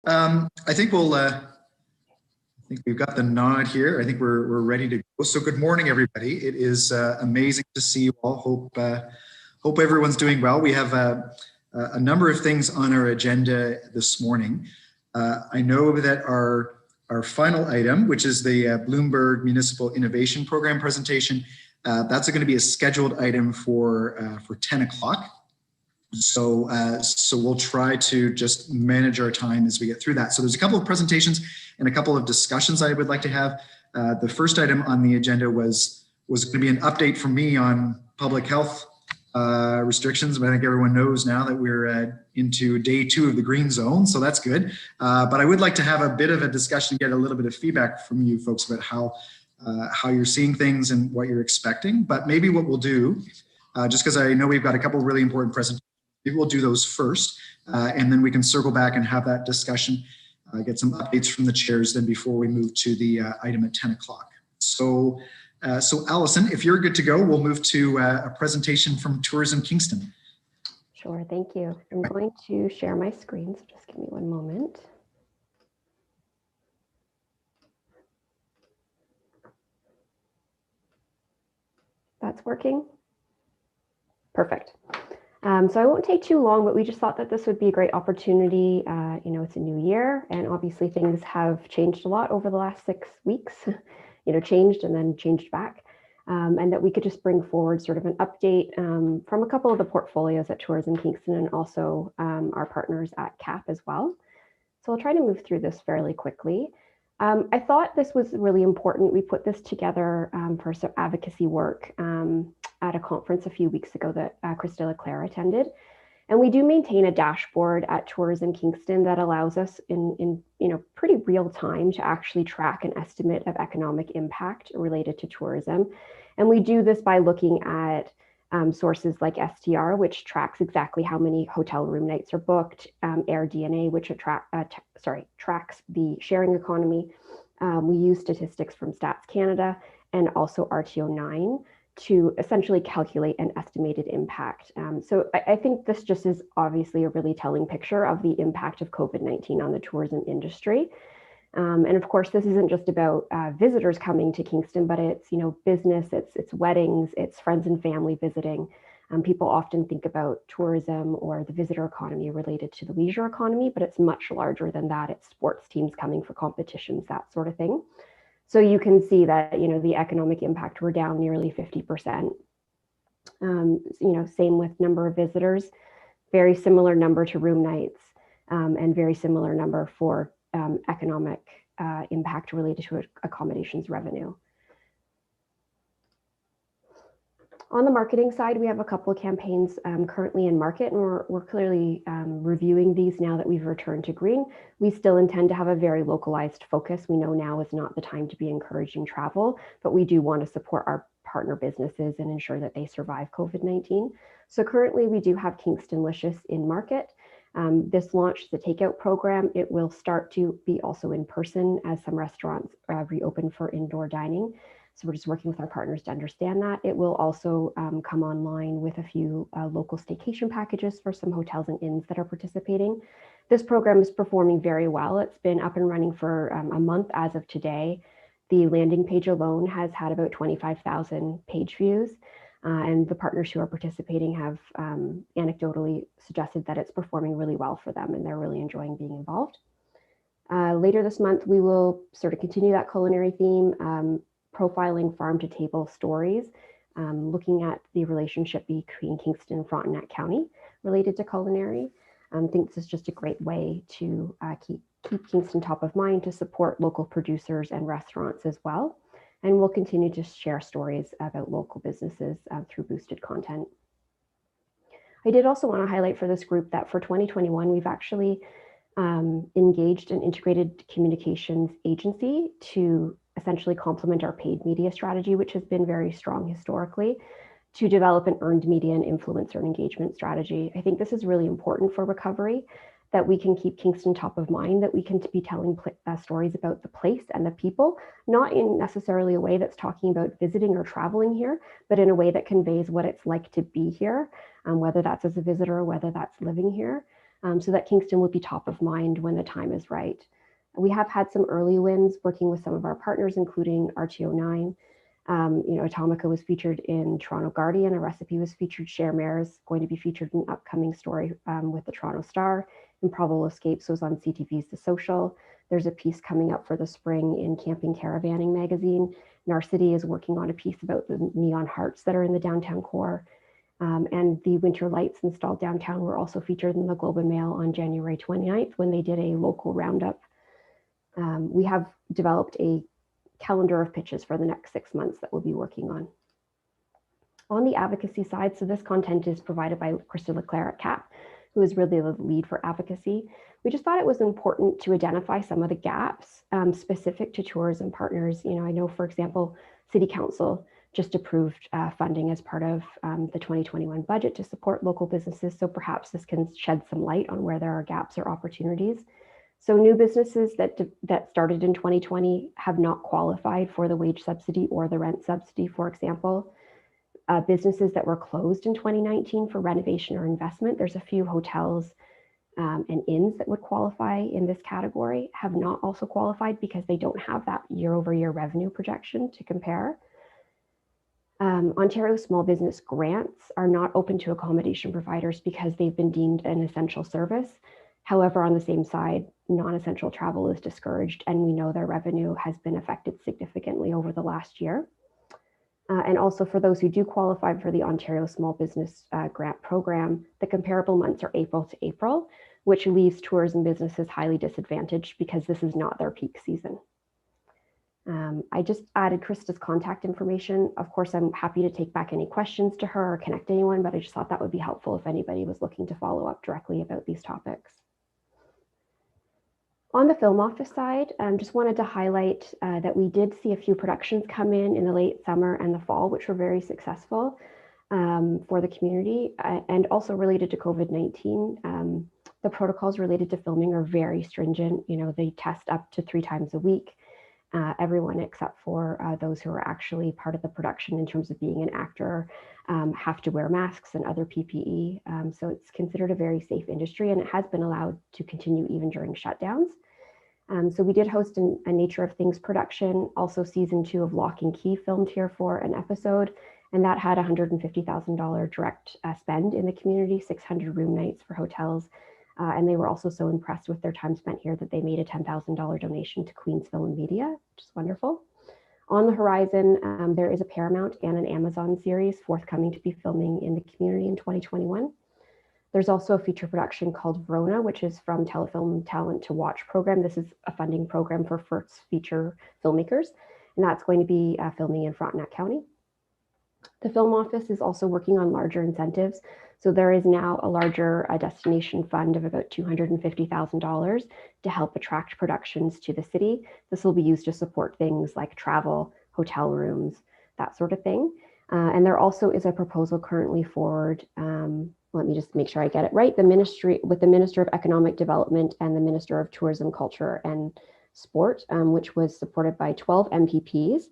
I think I think we've got the nod here. I think we're ready to go. So good morning, everybody. It is amazing to see you all. Hope everyone's doing well. We have a number of things on our agenda this morning. I know that our final item, which is the Bloomberg Municipal Innovation Program presentation, that's going to be a scheduled item for 10 o'clock. So we'll try to just manage our time as we get through that. So there's a couple of presentations and a couple of discussions I would like to have. The first item on the agenda was going to be an update from me on public health restrictions. But I think everyone knows now that we're into day 2 of the green zone, so that's good. But I would like to have a bit of a discussion, get a little bit of feedback from you folks about how you're seeing things and what you're expecting. But maybe what we'll do, just because I know we've got a couple of really important presentations, maybe we'll do those first, and then we can circle back and have that discussion, get some updates from the chairs then before we move to the item at 10 o'clock. So Allison, if you're good to go, we'll move to a presentation from Tourism Kingston. Sure, thank you. I'm going to share my screen, so just give me one moment. That's working. Perfect. So I won't take too long, but we just thought that this would be a great opportunity. It's a new year, and obviously things have changed a lot over the last 6 weeks, changed and then changed back. And that we could just bring forward sort of an update from a couple of the portfolios at Tourism Kingston and also our partners at CAP as well. So I'll try to move through this fairly quickly. I thought this was really important. We put this together for some advocacy work at a conference a few weeks ago that Chris Leclerc attended. And we do maintain a dashboard at Tourism Kingston that allows us in pretty real time to actually track an estimate of economic impact related to tourism. And we do this by looking at sources like STR, which tracks exactly how many hotel room nights are booked, AirDNA, which tracks the sharing economy. We use statistics from Stats Canada and also RTO9 to essentially calculate an estimated impact. So I think this just is obviously a really telling picture of the impact of COVID-19 on the tourism industry. And of course, this isn't just about visitors coming to Kingston, but it's business, it's weddings, it's friends and family visiting. People often think about tourism or the visitor economy related to the leisure economy, but it's much larger than that. It's sports teams coming for competitions, that sort of thing. So you can see that the economic impact, we're down nearly 50%. Same with number of visitors, very similar number to room nights, and very similar number for economic impact related to accommodations revenue. On the marketing side, we have a couple of campaigns currently in market, and we're clearly reviewing these now that we've returned to green. We still intend to have a very localized focus. We know now is not the time to be encouraging travel, but we do want to support our partner businesses and ensure that they survive COVID-19. So currently we do have Kingstonlicious in market. This launched the takeout program. It will start to be also in person as some restaurants reopen for indoor dining. So we're just working with our partners to understand that. It will also come online with a few local staycation packages for some hotels and inns that are participating. This program is performing very well. It's been up and running for a month as of today. The landing page alone has had about 25,000 page views. And the partners who are participating have anecdotally suggested that it's performing really well for them and they're really enjoying being involved. Later this month, we will sort of continue that culinary theme, profiling farm to table stories, looking at the relationship between Kingston and Frontenac County related to culinary. I think this is just a great way to keep Kingston top of mind, to support local producers and restaurants as well. And we'll continue to share stories about local businesses through boosted content. I did also want to highlight for this group that for 2021, we've actually engaged an integrated communications agency to essentially complement our paid media strategy, which has been very strong historically, to develop an earned media and influencer engagement strategy. I think this is really important for recovery, that we can keep Kingston top of mind, that we can be telling stories about the place and the people, not in necessarily a way that's talking about visiting or traveling here, but in a way that conveys what it's like to be here, whether that's as a visitor or whether that's living here. so that Kingston will be top of mind when the time is right. We have had some early wins working with some of our partners, including RTO9. Atomica was featured in Toronto Guardian. A recipe was featured. Share Mare is going to be featured in an upcoming story with the Toronto Star. Improbable Escapes was on CTV's The Social. There's a piece coming up for the spring in Camping Caravanning magazine. Narcity is working on a piece about the neon hearts that are in the downtown core. And the winter lights installed downtown were also featured in the Globe and Mail on January 29th when they did a local roundup. We have developed a calendar of pitches for the next 6 months that we'll be working on. On the advocacy side, so this content is provided by Krista Leclerc at CAP, who is really the lead for advocacy. We just thought it was important to identify some of the gaps specific to tourism partners. I know, for example, City Council just approved funding as part of the 2021 budget to support local businesses. So perhaps this can shed some light on where there are gaps or opportunities. So new businesses that started in 2020 have not qualified for the wage subsidy or the rent subsidy, for example. Businesses that were closed in 2019 for renovation or investment, there's a few hotels and inns that would qualify in this category, have not also qualified because they don't have that year-over-year revenue projection to compare. Ontario small business grants are not open to accommodation providers because they've been deemed an essential service. However, on the same side, non-essential travel is discouraged, and we know their revenue has been affected significantly over the last year. And also for those who do qualify for the Ontario Small Business Grant Program, the comparable months are April to April, which leaves tourism businesses highly disadvantaged because this is not their peak season. I just added Krista's contact information. Of course, I'm happy to take back any questions to her or connect anyone, but I just thought that would be helpful if anybody was looking to follow up directly about these topics. On the film office side, just wanted to highlight that we did see a few productions come in the late summer and the fall, which were very successful for the community and also related to COVID-19. The protocols related to filming are very stringent. They test up to 3 times a week. Everyone except for those who are actually part of the production in terms of being an actor have to wear masks and other PPE. So it's considered a very safe industry, and it has been allowed to continue even during shutdowns. So we did host a Nature of Things production, also season 2 of Lock and Key filmed here for an episode, and that had $150,000 direct spend in the community, 600 room nights for hotels. And they were also so impressed with their time spent here that they made a $10,000 donation to Queen's Film Media, which is wonderful. On the horizon, there is a Paramount and an Amazon series forthcoming to be filming in the community in 2021. There's also a feature production called Verona, which is from Telefilm Talent to Watch program. This is a funding program for first feature filmmakers, and that's going to be filming in Frontenac County. The film office is also working on larger incentives. So there is now a larger destination fund of about $250,000 to help attract productions to the city. This will be used to support things like travel, hotel rooms, that sort of thing. And there also is a proposal currently forward. Let me just make sure I get it right. With the Minister of Economic Development and the Minister of Tourism, Culture and Sport, which was supported by 12 MPPs.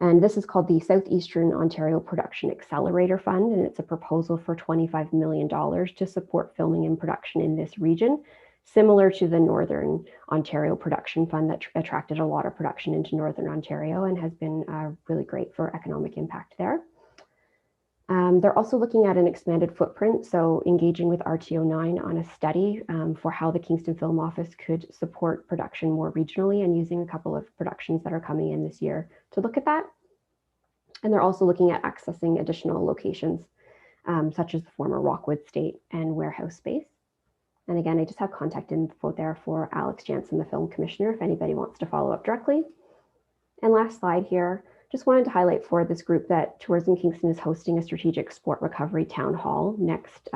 And this is called the Southeastern Ontario Production Accelerator Fund, and it's a proposal for $25 million to support filming and production in this region, similar to the Northern Ontario Production Fund that attracted a lot of production into Northern Ontario and has been really great for economic impact there. They're also looking at an expanded footprint, so engaging with RTO9 on a study for how the Kingston Film Office could support production more regionally, and using a couple of productions that are coming in this year to look at that. And they're also looking at accessing additional locations, such as the former Rockwood State and warehouse space. And again, I just have contact info there for Alex Jansen, the Film Commissioner, if anybody wants to follow up directly. And last slide here. Just wanted to highlight for this group that Tourism Kingston is hosting a strategic sport recovery town hall next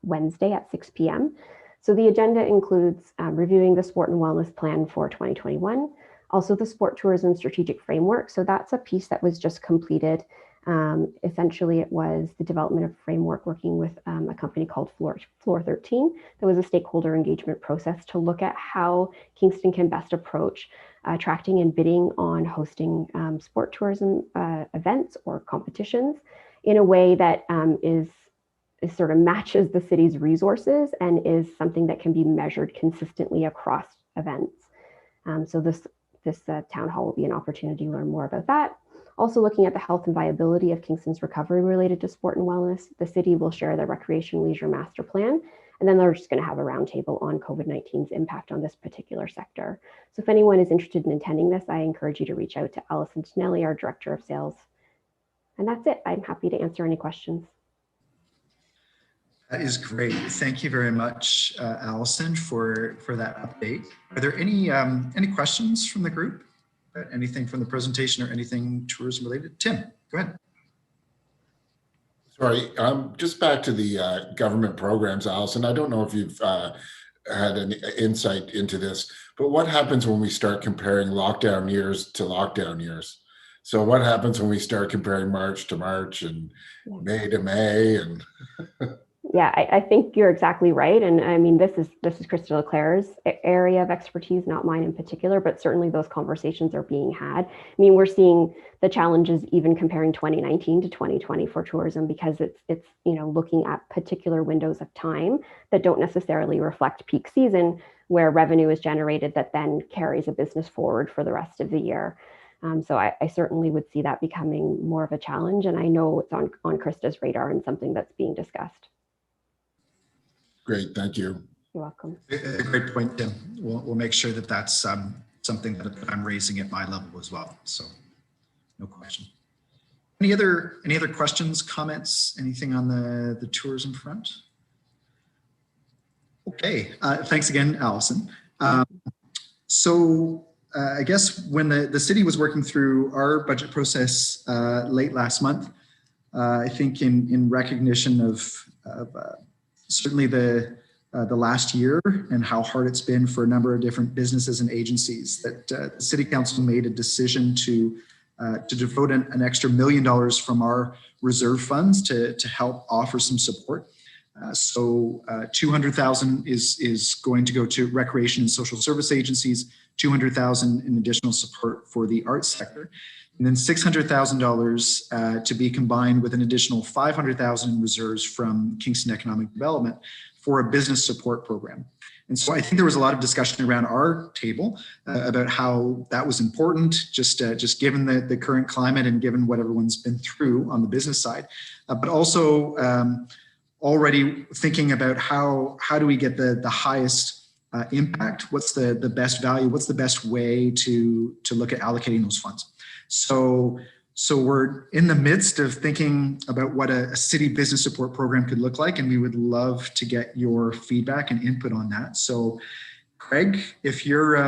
Wednesday at 6 p.m. So the agenda includes reviewing the sport and wellness plan for 2021, also the sport tourism strategic framework. So that's a piece that was just completed. Essentially, it was the development of a framework working with a company called Floor 13. There was a stakeholder engagement process to look at how Kingston can best approach attracting and bidding on hosting sport tourism events or competitions in a way that is sort of matches the city's resources and is something that can be measured consistently across events. So this town hall will be an opportunity to learn more about that. Also looking at the health and viability of Kingston's recovery related to sport and wellness, the city will share their recreation leisure master plan, and then they're just going to have a roundtable on COVID-19's impact on this particular sector. So if anyone is interested in attending this, I encourage you to reach out to Allison Tonelli, our Director of Sales. And that's it. I'm happy to answer any questions. That is great. Thank you very much, Allison, for that update. Are there any questions from the group? Anything from the presentation or anything tourism related? Tim, go ahead. Sorry, just back to the government programs, Allison. I don't know if you've had any insight into this, but what happens when we start comparing lockdown years to lockdown years? So what happens when we start comparing March to March and May to May? And yeah, I think you're exactly right. And I mean, this is Krista Leclerc's area of expertise, not mine in particular, but certainly those conversations are being had. I mean, we're seeing the challenges even comparing 2019 to 2020 for tourism, because it's looking at particular windows of time that don't necessarily reflect peak season, where revenue is generated that then carries a business forward for the rest of the year. So I certainly would see that becoming more of a challenge. And I know it's on Krista's radar and something that's being discussed. Great, thank you. You're welcome. A great point, Tim. We'll make sure that that's something that I'm raising at my level as well. So no question. Any other questions, comments, anything on the tourism front? Okay, thanks again, Allison. So I guess when the city was working through our budget process late last month, I think in recognition of certainly the last year and how hard it's been for a number of different businesses and agencies, that the City Council made a decision to devote an extra $1 million from our reserve funds to help offer some support. So 200,000 is going to go to recreation and social service agencies, 200,000 in additional support for the arts sector, and then $600,000 to be combined with an additional 500,000 in reserves from Kingston Economic Development for a business support program. And so I think there was a lot of discussion around our table about how that was important, just given the current climate and given what everyone's been through on the business side, but also already thinking about how do we get the highest impact? What's the best value? What's the best way to look at allocating those funds? So we're in the midst of thinking about what a city business support program could look like, and we would love to get your feedback and input on that. So Craig, if you're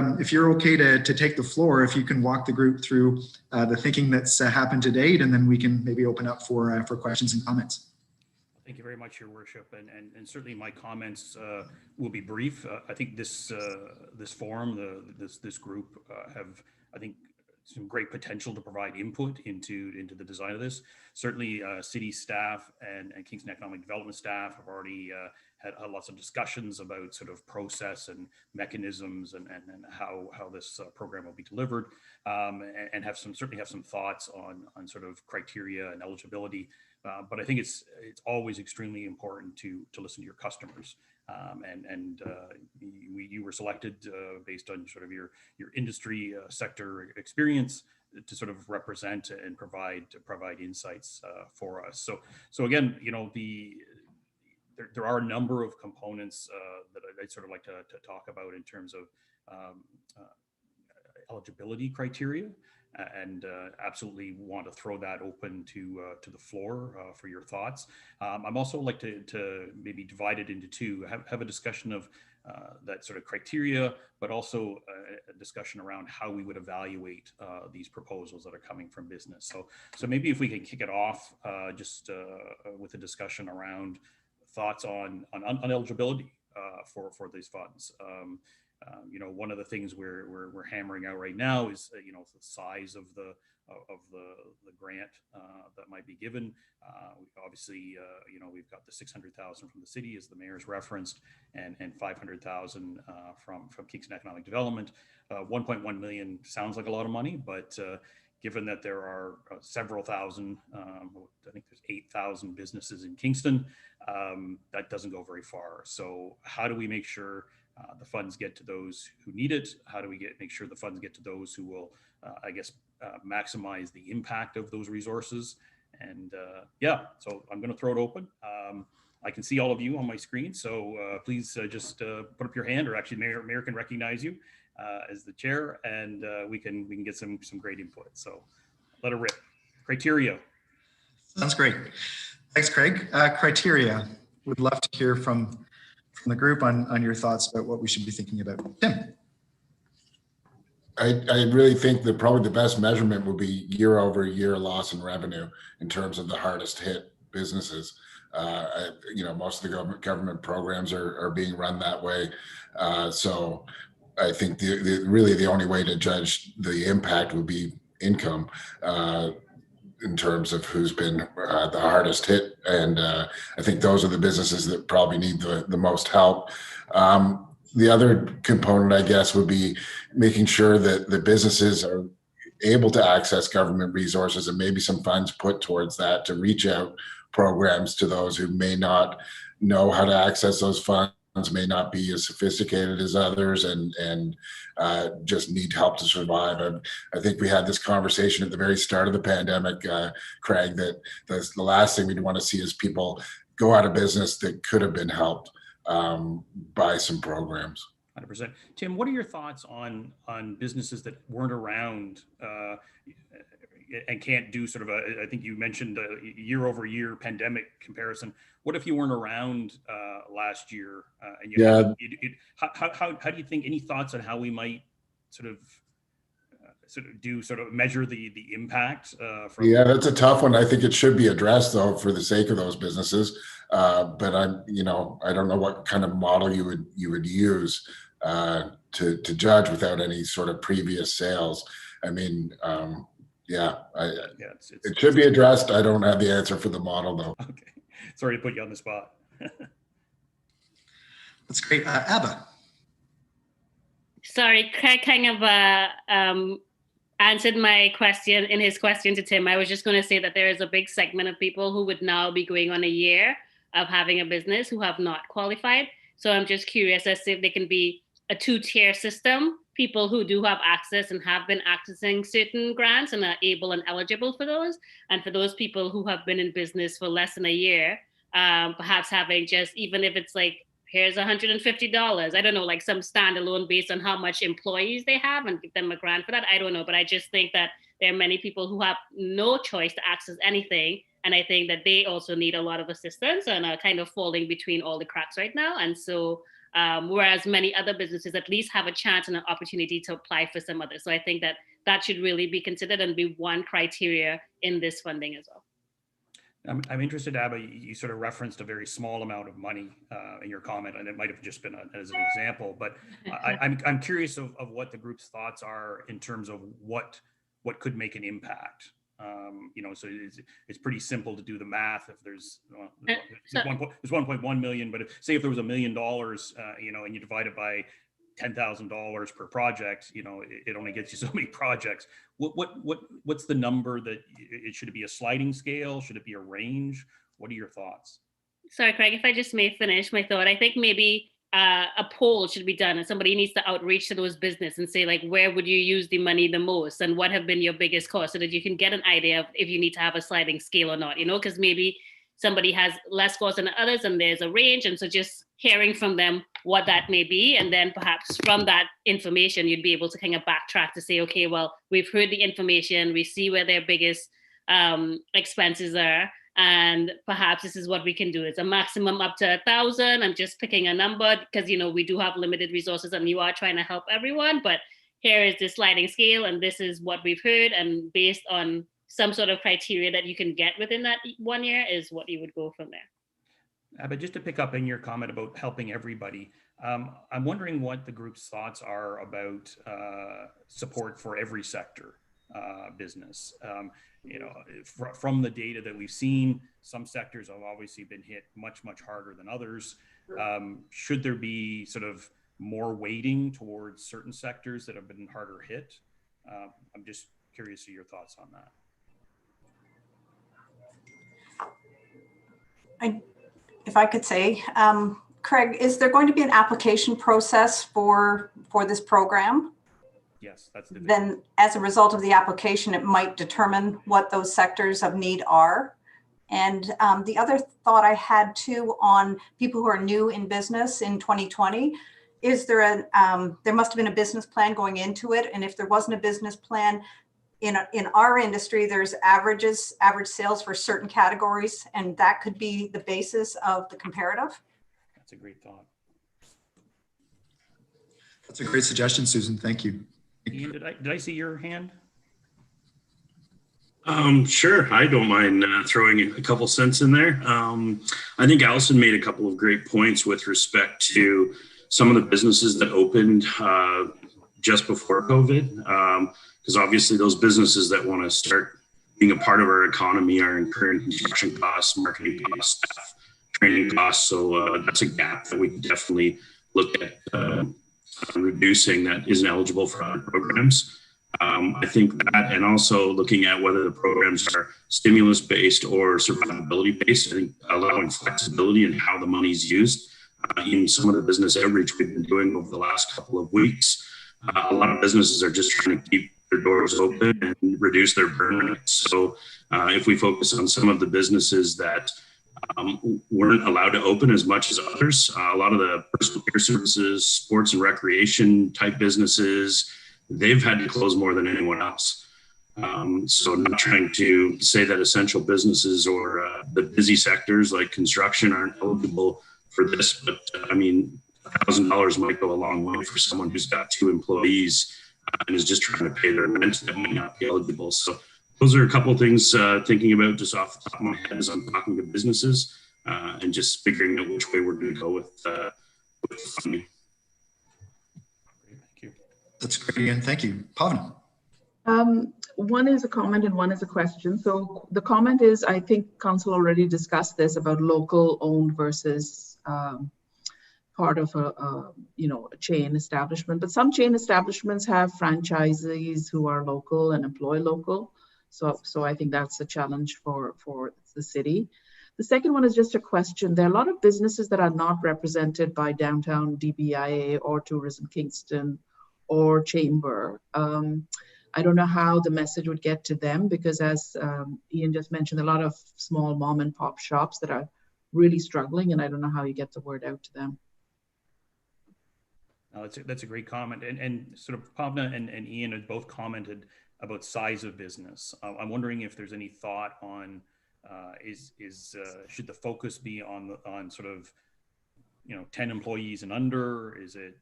okay to take the floor, if you can walk the group through the thinking that's happened to date, and then we can maybe open up for questions and comments. Thank you very much, Your Worship, and certainly my comments will be brief. I think this forum, this group have, I think, some great potential to provide input into the design of this. Certainly, city staff and Kingston Economic Development staff have already had lots of discussions about sort of process and mechanisms and how this program will be delivered, and certainly have some thoughts on sort of criteria and eligibility. But I think it's always extremely important to listen to your customers. You were selected based on sort of your industry sector experience to sort of represent and provide insights for us. So again, there are a number of components that I'd sort of like to talk about in terms of eligibility criteria. And absolutely want to throw that open to the floor for your thoughts. I'm also like to maybe divide it into two, have a discussion of that sort of criteria, but also a discussion around how we would evaluate these proposals that are coming from business. So maybe if we can kick it off just with a discussion around thoughts on eligibility for these funds. One of the things we're hammering out right now is the size of the grant that might be given. Obviously, we've got the 600,000 from the city, as the mayor's referenced, and 500,000 from Kingston Economic Development. 1.1 million sounds like a lot of money, but given that there are several thousand, I think there's 8,000 businesses in Kingston, that doesn't go very far. So how do we make sure the funds get to those who need it? How do we make sure the funds get to those who will, maximize the impact of those resources? And so I'm going to throw it open. I can see all of you on my screen, so please just put up your hand, or actually Mayor can recognize you as the chair, and we can get some great input. So let it rip. Criteria. Sounds great. Thanks, Craig. Criteria. Would love to hear from the group on your thoughts about what we should be thinking about. Tim. I really think that probably the best measurement would be year-over-year loss in revenue in terms of the hardest hit businesses. Most of the government programs are being run that way. So I think really the only way to judge the impact would be income in terms of who's been the hardest hit. And I think those are the businesses that probably need the most help. The other component, I guess, would be making sure that the businesses are able to access government resources and maybe some funds put towards that to reach out programs to those who may not know how to access those funds, may not be as sophisticated as others, and just need help to survive. I think we had this conversation at the very start of the pandemic, Craig, that the last thing we'd want to see is people go out of business that could have been helped by some programs. 100%. Tim, what are your thoughts on businesses that weren't around and can't do sort of I think you mentioned a year-over-year pandemic comparison. What if you weren't around last year? How do you think, any thoughts on how we might sort of measure the impact? That's a tough one. I think it should be addressed, though, for the sake of those businesses. But I don't know what kind of model you would use to judge without any sort of previous sales. I mean, it should be addressed. I don't have the answer for the model, though. Okay, sorry to put you on the spot. That's great. Abba. Sorry, Craig kind of answered my question in his question to Tim. I was just going to say that there is a big segment of people who would now be going on a year of having a business who have not qualified. So I'm just curious as to if there can be a two-tier system, people who do have access and have been accessing certain grants and are able and eligible for those. And for those people who have been in business for less than a year, perhaps having just, even if it's like, here's $150, I don't know, like some standalone based on how much employees they have, and give them a grant for that. I don't know, but I just think that there are many people who have no choice to access anything. And I think that they also need a lot of assistance and are kind of falling between all the cracks right now. And so, whereas many other businesses at least have a chance and an opportunity to apply for some others. So I think that that should really be considered and be one criteria in this funding as well. I'm interested, Abba, you sort of referenced a very small amount of money in your comment, and it might have just been as an example, but I'm curious of what the group's thoughts are in terms of what could make an impact. So it's pretty simple to do the math. If there's 1.1 million, but say if there was $1 million, and you divide it by $10,000 per project, it only gets you so many projects. What's the number that should it be a sliding scale? Should it be a range? What are your thoughts? Sorry, Craig, if I just may finish my thought. I think maybe a poll should be done, and somebody needs to outreach to those businesses and say, like, where would you use the money the most, and what have been your biggest costs, so that you can get an idea of if you need to have a sliding scale or not, because maybe somebody has less costs than others and there's a range. And so just hearing from them what that may be, and then perhaps from that information, you'd be able to kind of backtrack to say, okay, well, we've heard the information, we see where their biggest expenses are, and perhaps this is what we can do. It's a maximum up to 1,000. I'm just picking a number because, we do have limited resources and you are trying to help everyone, but here is the sliding scale and this is what we've heard, and based on some sort of criteria that you can get within that 1 year is what you would go from there. But just to pick up in your comment about helping everybody, I'm wondering what the group's thoughts are about support for every sector business. From the data that we've seen, some sectors have obviously been hit much, much harder than others. Should there be sort of more weighting towards certain sectors that have been harder hit? I'm just curious to your thoughts on that. If I could say, Craig, is there going to be an application process for this program? Yes, that's the Then as a result of the application, it might determine what those sectors of need are. And the other thought I had too on people who are new in business in 2020, is there there must have been a business plan going into it. And if there wasn't a business plan, in our industry, there's average sales for certain categories, and that could be the basis of the comparative. That's a great thought. That's a great suggestion, Susan. Thank you. Ian, did I see your hand? Sure, I don't mind throwing a couple cents in there. I think Allison made a couple of great points with respect to some of the businesses that opened just before COVID. Because obviously those businesses that want to start being a part of our economy are incurring construction costs, marketing costs, staff training costs. So that's a gap that we can definitely look at reducing that isn't eligible for other programs. I think that, and also looking at whether the programs are stimulus based or survivability based. I think allowing flexibility in how the money is used. In some of the business outreach we've been doing over the last couple of weeks, a lot of businesses are just trying to keep their doors open and reduce their burn rates. So if we focus on some of the businesses that weren't allowed to open as much as others, a lot of the personal care services, sports and recreation type businesses, they've had to close more than anyone else. So not trying to say that essential businesses or the busy sectors like construction aren't eligible for this, but I mean, $1,000 might go a long way for someone who's got 2 employees and is just trying to pay their rent that might not be eligible. So those are a couple of things thinking about just off the top of my head as I'm talking to businesses and just figuring out which way we're going to go with funding. Great, thank you. That's great, Ian. Thank you. Pavan. One is a comment and one is a question. So the comment is, I think Council already discussed this about local owned versus part of a chain establishment, but some chain establishments have franchisees who are local and employ local. So I think that's a challenge for the city. The second one is just a question. There are a lot of businesses that are not represented by Downtown DBIA or Tourism Kingston or Chamber. I don't know how the message would get to them because as Ian just mentioned, a lot of small mom and pop shops that are really struggling, and I don't know how you get the word out to them. That's a greed comment. And sort of Pavna and Ian had both commented about size of business. I'm wondering if there's any thought on should the focus be on sort of 10 employees and under? Is it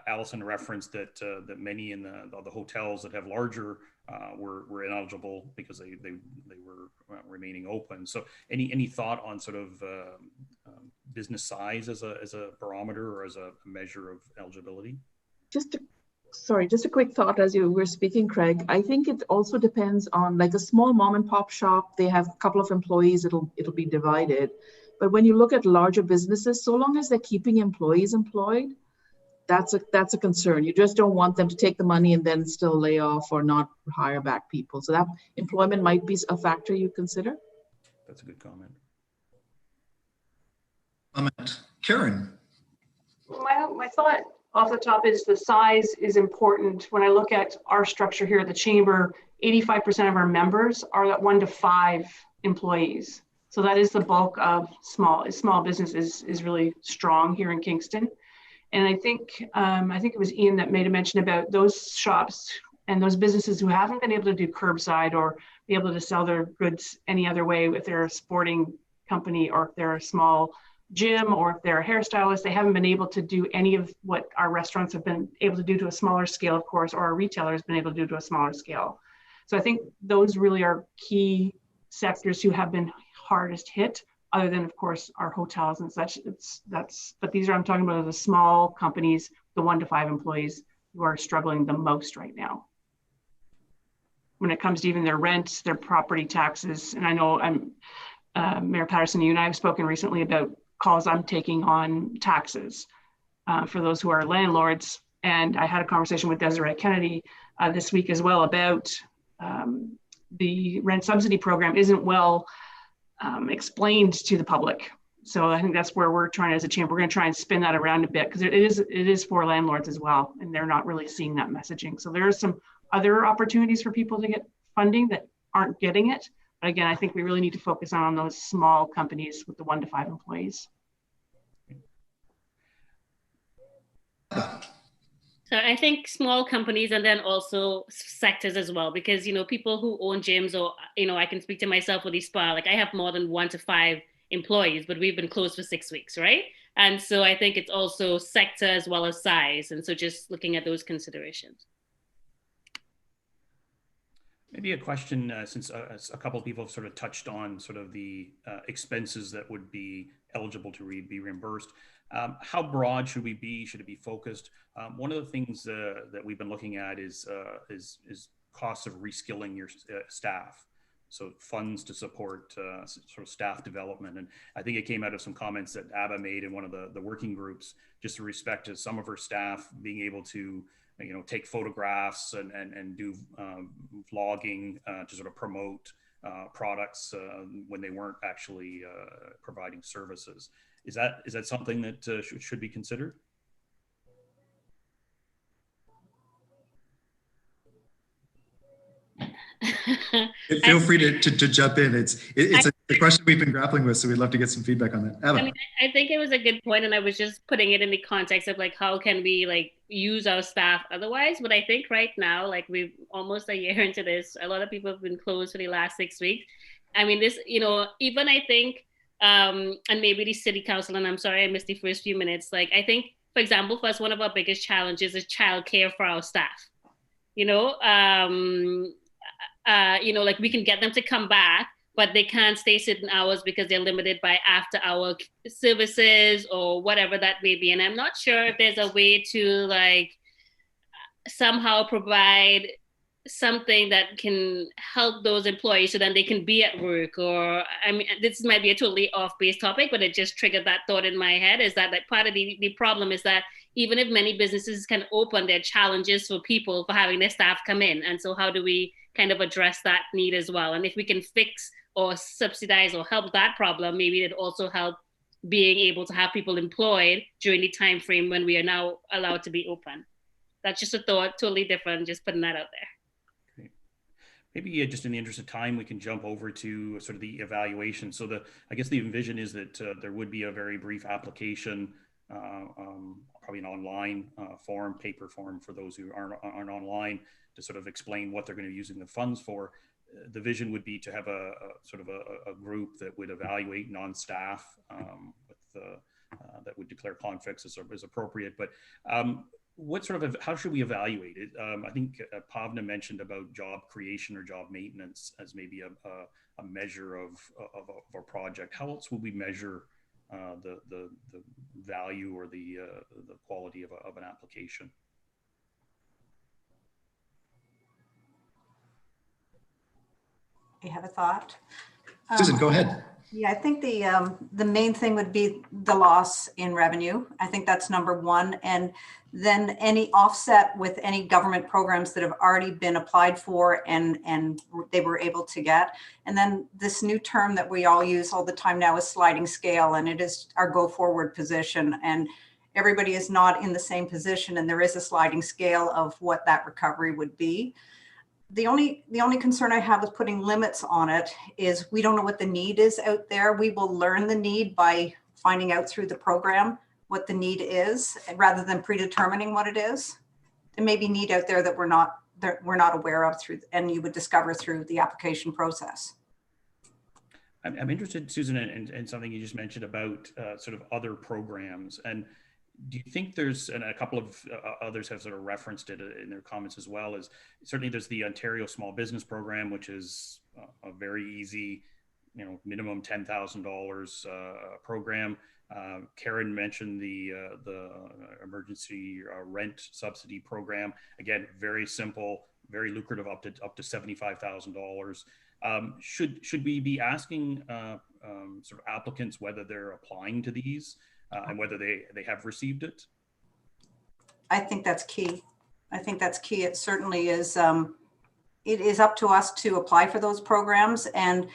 Allison referenced that many in the hotels that have larger were ineligible because they were remaining open. So any thought on sort of business size as a barometer or as a measure of eligibility? Just a quick thought as you were speaking, Craig. I think it also depends on like a small mom and pop shop. They have a couple of employees. It'll be divided. But when you look at larger businesses, so long as they're keeping employees employed, that's a concern. You just don't want them to take the money and then still lay off or not hire back people. So that employment might be a factor you consider. That's a good comment. Karen. My thought off the top is the size is important. When I look at our structure here at the Chamber, 85% of our members are at 1 to 5 employees. So that is the bulk of small business is really strong here in Kingston. And I think it was Ian that made a mention about those shops and those businesses who haven't been able to do curbside or be able to sell their goods any other way, if they're a sporting company or if they're a small gym or if they're a hairstylist, they haven't been able to do any of what our restaurants have been able to do to a smaller scale, of course, or our retailer has been able to do to a smaller scale. So I think those really are key sectors who have been hardest hit, other than, of course, our hotels and such. But these are, I'm talking about the small companies, the 1 to 5 employees who are struggling the most right now. When it comes to even their rent, their property taxes, and I know Mayor Patterson, you and I have spoken recently about calls I'm taking on taxes for those who are landlords. And I had a conversation with Desiree Kennedy this week as well about the rent subsidy program isn't well explained to the public. So I think that's where we're trying, as a chamber, we're going to try and spin that around a bit, because it is for landlords as well, and they're not really seeing that messaging. So there are some other opportunities for people to get funding that aren't getting it. But again, I think we really need to focus on those small companies with the 1 to 5 employees. So I think small companies, and then also sectors as well, because, you know, people who own gyms, or, you know, I can speak to myself with the spa, like I have more than 1 to 5 employees, but we've been closed for 6 weeks, right? And so I think it's also sector as well as size. And so just looking at those considerations. Maybe a question, since a couple of people have sort of touched on sort of the expenses that would be eligible to be reimbursed. How broad should we be? Should it be focused? One of the things that we've been looking at is costs of reskilling your staff. So funds to support sort of staff development. And I think it came out of some comments that ABBA made in one of the working groups, just with respect to some of her staff being able to, you know, take photographs and do vlogging to sort of promote products when they weren't actually providing services. Is that something that should be considered? Feel free to jump in. It's a question we've been grappling with, so we'd love to get some feedback on that. I mean, I think it was a good point, and I was just putting it in the context of like, how can we like use our staff otherwise? But I think right now, like we're almost a year into this, a lot of people have been closed for the last 6 weeks. I mean, this, you know, even I think, and maybe the city council, and I'm sorry I missed the first few minutes. Like, I think, for example, for us, one of our biggest challenges is childcare for our staff. You know, like we can get them to come back, but they can't stay certain hours because they're limited by after-hour services or whatever that may be. And I'm not sure if there's a way to like somehow provide something that can help those employees so then they can be at work. Or, I mean, this might be a totally off-base topic, but it just triggered that thought in my head, is that like part of the problem is that even if many businesses can open, there are challenges for people for having their staff come in. And so how do we kind of address that need as well? And if we can fix or subsidize or help that problem, maybe it also help being able to have people employed during the time frame when we are now allowed to be open. That's just a thought, totally different, just putting that out there. Maybe just in the interest of time, we can jump over to sort of the evaluation. So I guess the envision is that there would be a very brief application, probably an online form, paper form for those who aren't online, to sort of explain what they're going to be using the funds for. The vision would be to have a sort of a group that would evaluate non-staff that would declare conflicts as appropriate. But what sort of, how should we evaluate it? I think Pavna mentioned about job creation or job maintenance as maybe a measure of a project. How else would we measure the value or the quality of an application? You have a thought? Susan, go ahead. Yeah, I think the main thing would be the loss in revenue. I think that's number one. And then any offset with any government programs that have already been applied for and they were able to get. And then this new term that we all use all the time now is sliding scale, and it is our go forward position. And everybody is not in the same position, and there is a sliding scale of what that recovery would be. The only concern I have with putting limits on it is we don't know what the need is out there. We will learn the need by finding out through the program what the need is, rather than predetermining what it is. There may be need out there that we're not aware of through, and you would discover through the application process. I'm interested, Susan, in something you just mentioned about sort of other programs. And do you think there's, and a couple of others have sort of referenced it in their comments as well, is certainly there's the Ontario Small Business Program, which is a very easy, minimum $10,000 program. Karen mentioned the emergency rent subsidy program. Again, very simple, very lucrative, up to $75,000. Should we be asking sort of applicants whether they're applying to these? And whether they have received it? I think that's key. It certainly is. it is up to us to apply for those programs. And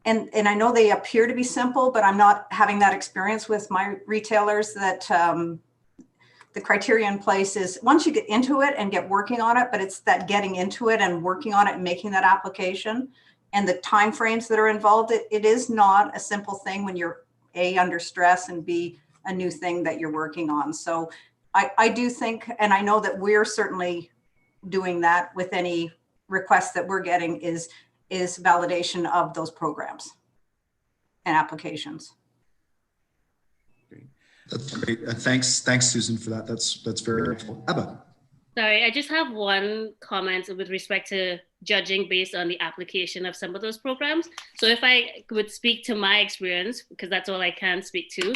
I know they appear to be simple, but I'm not having that experience with my retailers that the criteria in place is once you get into it and get working on it, but it's that getting into it and working on it and making that application and the timeframes that are involved. It is not a simple thing when you're A, under stress, and B, a new thing that you're working on. So I do think, and I know that we're certainly doing that with any requests that we're getting is validation of those programs and applications. That's great. Thanks, Susan, for that. That's very helpful. Abba. Sorry, I just have one comment with respect to judging based on the application of some of those programs. So if I would speak to my experience, because that's all I can speak to,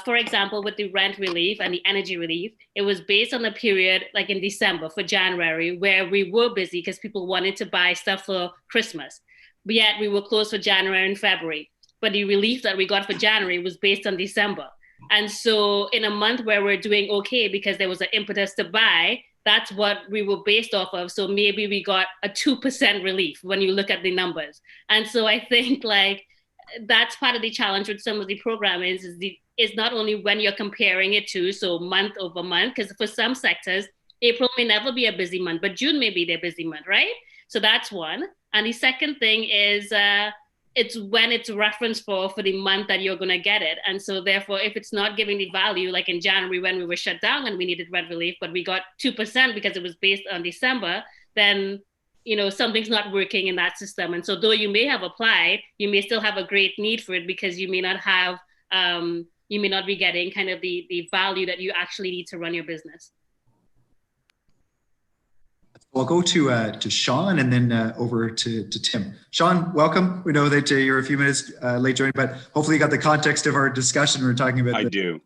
for example, with the rent relief and the energy relief, it was based on a period like in December for January, where we were busy because people wanted to buy stuff for Christmas, but yet we were closed for January and February. But the relief that we got for January was based on December. And so in a month where we're doing okay because there was an impetus to buy, that's what we were based off of. So maybe we got a 2% relief when you look at the numbers. And so I think like that's part of the challenge with some of the program is not only when you're comparing it to, so month over month, because for some sectors, April may never be a busy month, but June may be their busy month, right? So that's one. And the second thing is it's when it's referenced for the month that you're going to get it. And so therefore, if it's not giving the value, like in January when we were shut down and we needed rent relief, but we got 2% because it was based on December, then, you know, something's not working in that system. And so though you may have applied, you may still have a great need for it because you may not have, you may not be getting kind of the value that you actually need to run your business. I'll go to Sean and then over to Tim. Sean, welcome. We know that you're a few minutes late joining, but hopefully you got the context of our discussion. We're talking about the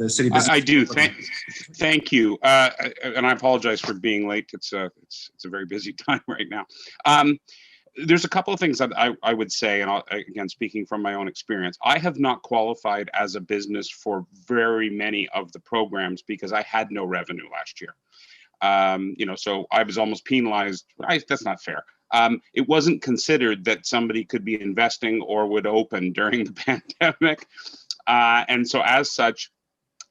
city business. I do. Thank you. And I apologize for being late. It's a very busy time right now. There's a couple of things that I would say, and again, speaking from my own experience, I have not qualified as a business for very many of the programs because I had no revenue last year. You know, so I was almost penalized. That's not fair. It wasn't considered that somebody could be investing or would open during the pandemic. And so as such,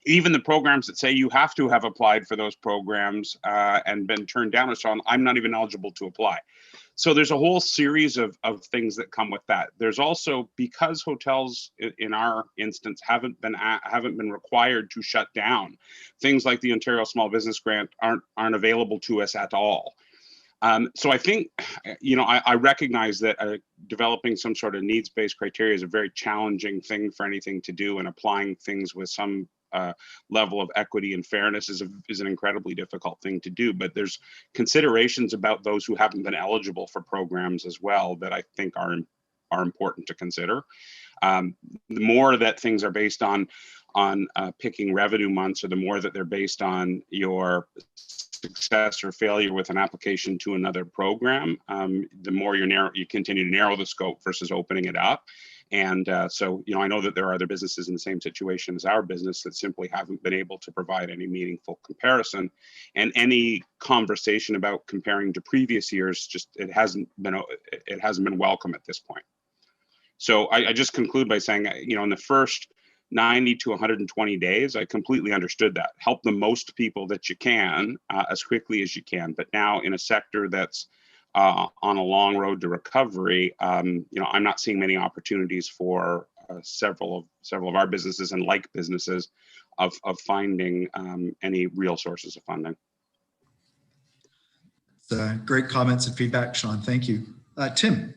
even the programs that say you have to have applied for those programs and been turned down or so on, I'm not even eligible to apply. So there's a whole series of things that come with that. There's also, because hotels in our instance haven't been required to shut down, things like the Ontario Small Business Grant aren't available to us at all. So I think, you know, I recognize that developing some sort of needs-based criteria is a very challenging thing for anything to do, and applying things with some level of equity and fairness is an incredibly difficult thing to do. But there's considerations about those who haven't been eligible for programs as well that I think are important to consider. The more that things are based on picking revenue months, or the more that they're based on your success or failure with an application to another program, the more you continue to narrow the scope versus opening it up. And so, you know, I know that there are other businesses in the same situation as our business that simply haven't been able to provide any meaningful comparison, and any conversation about comparing to previous years, it hasn't been welcome at this point. So I just conclude by saying, you know, in the first 90 to 120 days, I completely understood that. Help the most people that you can as quickly as you can. But now in a sector that's on a long road to recovery, you know, I'm not seeing many opportunities for several of our businesses and like businesses of finding any real sources of funding. Great comments and feedback, Sean. Thank you. Tim.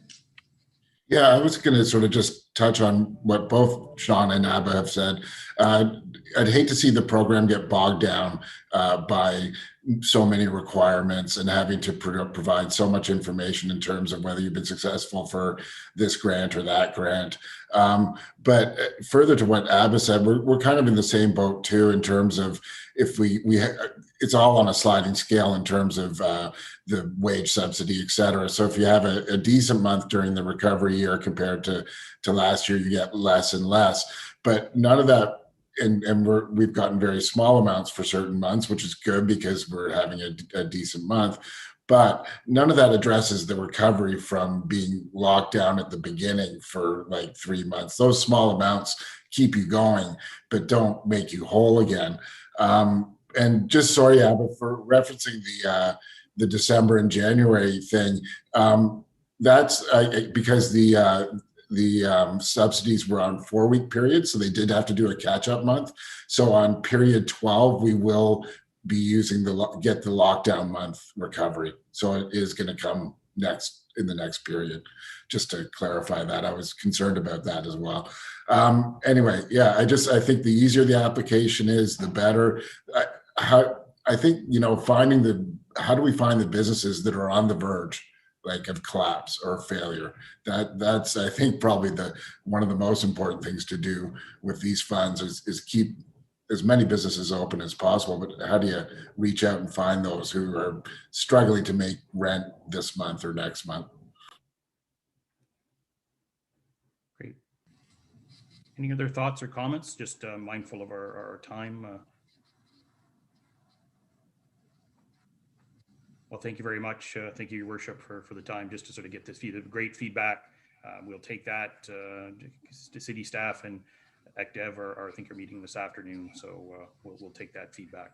Yeah, I was going to sort of just touch on what both Sean and Abba have said. I'd hate to see the program get bogged down by so many requirements and having to provide so much information in terms of whether you've been successful for this grant or that grant. But further to what Abba said, we're kind of in the same boat too, in terms of if it's all on a sliding scale in terms of the wage subsidy, et cetera. So if you have a decent month during the recovery year compared to last year, you get less and less. But none of that, and we've gotten very small amounts for certain months, which is good because we're having a decent month. But none of that addresses the recovery from being locked down at the beginning for like 3 months. Those small amounts keep you going, but don't make you whole again. And just sorry, Abba, for referencing the December and January thing. That's because the subsidies were on 4-week periods, so they did have to do a catch-up month. So on period 12, we will be using get the lockdown month recovery. So it is going to come in the next period. Just to clarify that, I was concerned about that as well. Anyway, yeah, I think the easier the application is, the better. I think, how do we find the businesses that are on the verge, like, of collapse or failure? That's I think probably one of the most important things to do with these funds is keep as many businesses open as possible. But how do you reach out and find those who are struggling to make rent this month or next month? Great. Any other thoughts or comments? Just mindful of our time. Well, thank you very much. Thank you, Your Worship, for the time just to sort of get this great feedback. We'll take that to city staff, and ECDev I think are meeting this afternoon, so we'll take that feedback.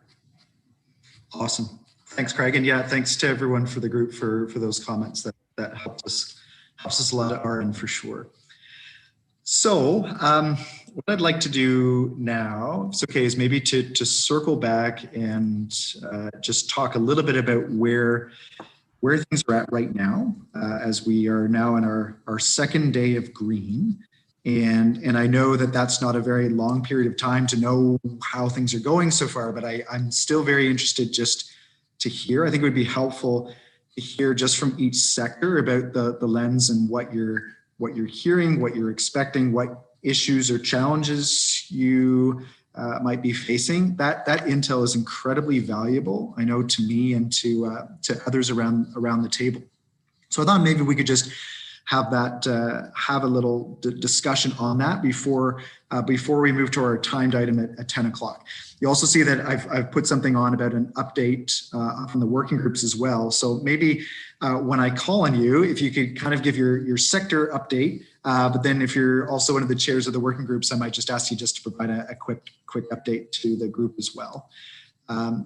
Awesome. Thanks, Craig. And yeah, thanks to everyone for the group for those comments. That helps us a lot at our end for sure. So what I'd like to do now, if it's okay, is maybe to circle back and just talk a little bit about where things are at right now, as we are now in our second day of green. And I know that that's not a very long period of time to know how things are going so far, but I'm still very interested just to hear. I think it would be helpful to hear just from each sector about the lens and what you're hearing, what you're expecting, what issues or challenges you might be facing. That intel is incredibly valuable, I know, to me and to others around the table. So I thought maybe we could just have a little discussion on that before we move to our timed item at 10 o'clock. You also see that I've put something on about an update from the working groups as well. So maybe when I call on you, if you could kind of give your sector update, but then if you're also one of the chairs of the working groups, I might just ask you just to provide a quick update to the group as well.